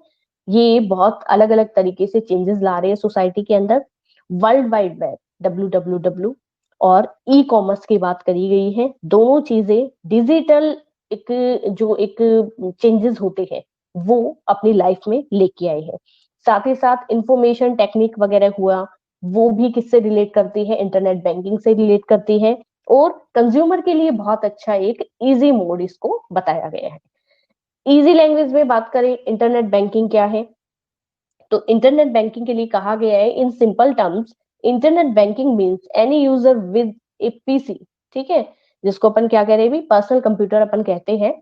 ये बहुत अलग अलग तरीके से चेंजेस ला रहे हैं सोसाइटी के अंदर। वर्ल्ड वाइड वेब, WWW, और ई कॉमर्स की बात करी गई है। दोनों चीजें डिजिटल एक जो एक चेंजेस होते हैं वो अपनी लाइफ में लेके आए हैं। साथ ही साथ इंफॉर्मेशन टेक्निक वगैरह हुआ, वो भी किससे रिलेट करती है, इंटरनेट बैंकिंग से रिलेट करती है। और कंज्यूमर के लिए बहुत अच्छा एक इजी मोड इसको बताया गया है। इजी लैंग्वेज में बात करें इंटरनेट बैंकिंग क्या है, तो इंटरनेट बैंकिंग के लिए कहा गया है in simple terms, internet banking means any user with A PC, ठीक है, जिसको अपन क्या कह रहे हैं भी, पर्सनल कंप्यूटर अपन कहते हैं,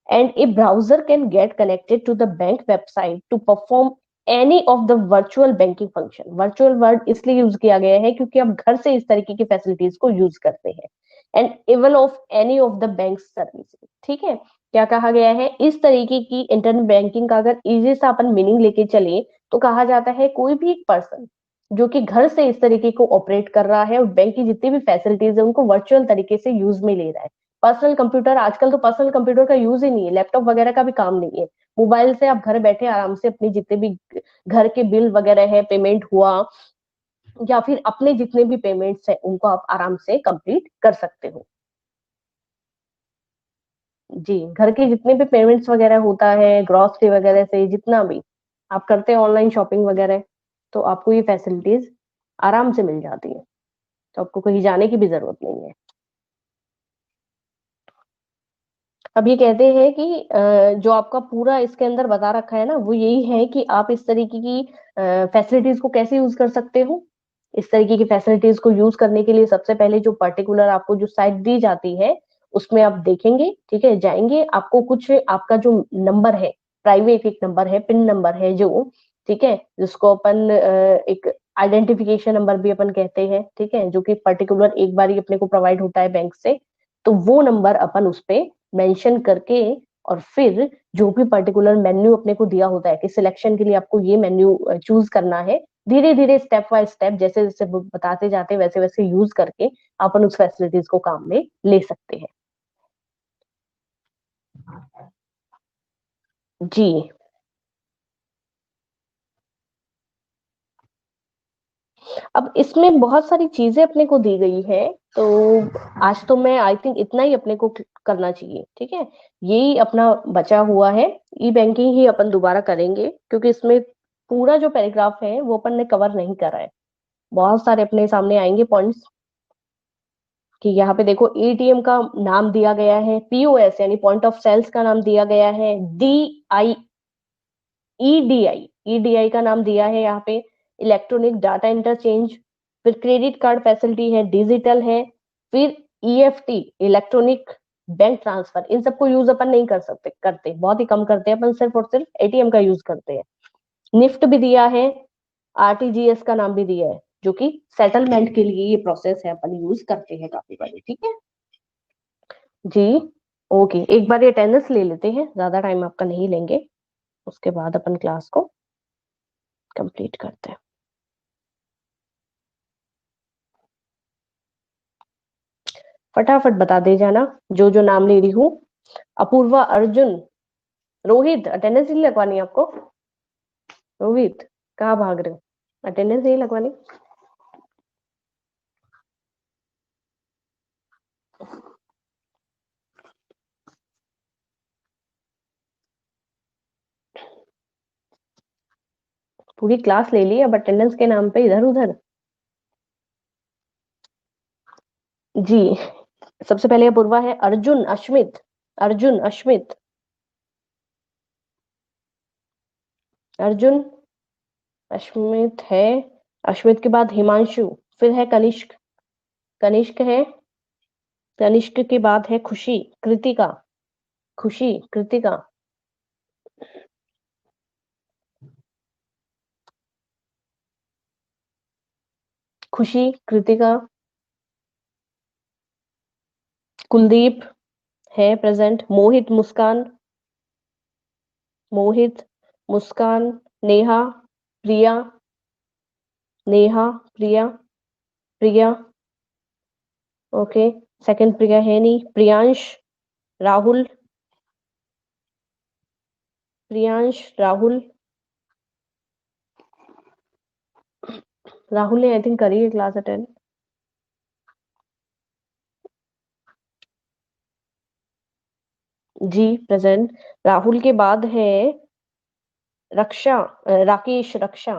and a browser can get connected to the bank website to perform any of the virtual banking function. Virtual word इसलिए यूज किया गया है क्योंकि आप घर से इस तरीके की फैसिलिटीज को यूज करते हैं, and avail of any of the bank services, ठीक है। क्या कहा गया है, इस तरीके की इंटरनेट बैंकिंग का अगर इजी सा अपन मीनिंग लेके चले तो कहा जाता है कोई भी एक पर्सन जो कि घर से इस तरीके को ऑपरेट कर रहा है और बैंक की जितनी भी फैसिलिटीज है उनको वर्चुअल तरीके से यूज में ले रहा है। पर्सनल कंप्यूटर, आजकल तो पर्सनल कंप्यूटर का यूज ही नहीं है, लैपटॉप वगैरह का भी काम नहीं है। मोबाइल से आप घर बैठे आराम से अपनी जितने भी घर के बिल वगैरह है, पेमेंट हुआ, या फिर अपने जितने भी पेमेंट्स है उनको आप आराम से कंप्लीट कर सकते हो। जी, घर के जितने भी पेमेंट्स वगैरह होता है, ग्रोसरी वगैरह से जितना भी आप करते हैं ऑनलाइन शॉपिंग वगैरह, तो आपको ये फैसिलिटीज आराम से मिल जाती है, तो आपको कहीं जाने की भी जरूरत नहीं है। अब ये कहते हैं कि जो आपका पूरा इसके अंदर बता रखा है ना, वो यही है कि आप इस तरीके की फैसिलिटीज को कैसे यूज कर सकते हो। इस तरीके की फैसिलिटीज को यूज करने के लिए सबसे पहले जो पर्टिकुलर आपको जो साइट दी जाती है उसमें आप देखेंगे, ठीक है, जाएंगे, आपको कुछ आपका जो नंबर है, प्राइवेट एक नंबर है, पिन नंबर है जो, ठीक है, जिसको अपन एक आइडेंटिफिकेशन नंबर भी अपन कहते हैं, ठीक है, जो कि पर्टिकुलर एक बार ही अपने को प्रोवाइड होता है बैंक से, तो वो नंबर अपन उस पे मेंशन करके, और फिर जो भी पर्टिकुलर मेन्यू अपने को दिया होता है कि सिलेक्शन के लिए आपको ये मेन्यू चूज करना है, धीरे धीरे स्टेप बाय स्टेप जैसे जैसे बताते जाते हैं वैसे वैसे यूज करके अपन उस फैसिलिटीज को काम में ले सकते हैं। जी, अब इसमें बहुत सारी चीजें अपने को दी गई है, तो आज तो मैं आई थिंक इतना ही अपने को करना चाहिए, ठीक है। यही अपना बचा हुआ है, ई बैंकिंग ही अपन दोबारा करेंगे क्योंकि इसमें पूरा जो पैराग्राफ है वो अपन ने कवर नहीं करा है। बहुत सारे अपने सामने आएंगे पॉइंट्स कि यहाँ पे देखो एटीएम का नाम दिया गया है, पीओएस यानी पॉइंट ऑफ सेल्स का नाम दिया गया है, डी आई ईडीआई ईडीआई का नाम दिया है यहाँ पे, इलेक्ट्रॉनिक डाटा इंटरचेंज, फिर क्रेडिट कार्ड फैसिलिटी है, डिजिटल है, फिर ईएफटी इलेक्ट्रॉनिक बैंक ट्रांसफर, इन सबको यूज अपन नहीं कर सकते, करते बहुत ही कम करते हैं अपन, सिर्फ और सिर्फ एटीएम का यूज करते हैं। निफ्ट भी दिया है, आरटीजीएस का नाम भी दिया है, जो कि सेटलमेंट के लिए ये प्रोसेस है अपन यूज करते हैं काफी बारी, ठीक है जी। ओके, एक बार ये अटेंडेंस ले लेते हैं, ज्यादा टाइम आपका नहीं लेंगे, उसके बाद अपन क्लास को कंप्लीट करते हैं। फटाफट बता दे जाना जो जो नाम ले रही हूँ। अपूर्वा, अर्जुन, रोहित, अटेंडेंस नहीं लगवानी आपको? रोहित, कहाँ भाग रहे हो, अटेंडेंस नहीं लगवानी? पूरी क्लास ले ली, अब अटेंडेंस के नाम पे इधर उधर। जी, सबसे पहले अपूर्वा है, अर्जुन अश्मित, अर्जुन अश्मित, अर्जुन अश्मित है, अश्मित के बाद हिमांशु, फिर है कनिष्क, कनिष्क है, कनिष्क के बाद है खुशी, कृतिका, खुशी, कृतिका, खुशी, कृतिका, कुलदीप है प्रेजेंट, मोहित, मुस्कान, मोहित, मुस्कान, नेहा, प्रिया, नेहा, प्रिया, प्रिया, ओके, सेकंड प्रिया है नहीं, प्रियांश, राहुल, प्रियांश, राहुल, राहुल ने आई थिंक करी है क्लास अटेंड। जी प्रेजेंट। राहुल के बाद है रक्षा राकेश, रक्षा,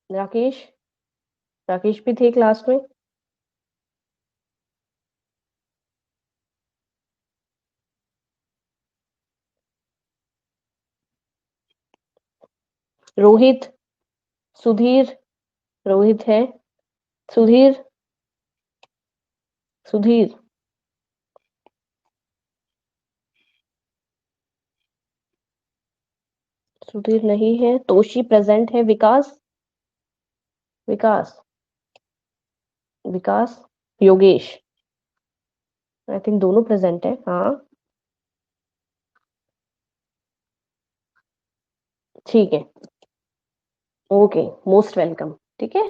राकेश, राकेश भी थे क्लास में। रोहित, सुधीर, रोहित है, सुधीर, सुधीर, सुधीर नहीं है, तोशी प्रेजेंट है, विकास, विकास, विकास, योगेश, आई थिंक दोनों प्रेजेंट है, हाँ, ठीक है, ओके, मोस्ट वेलकम, ठीक है।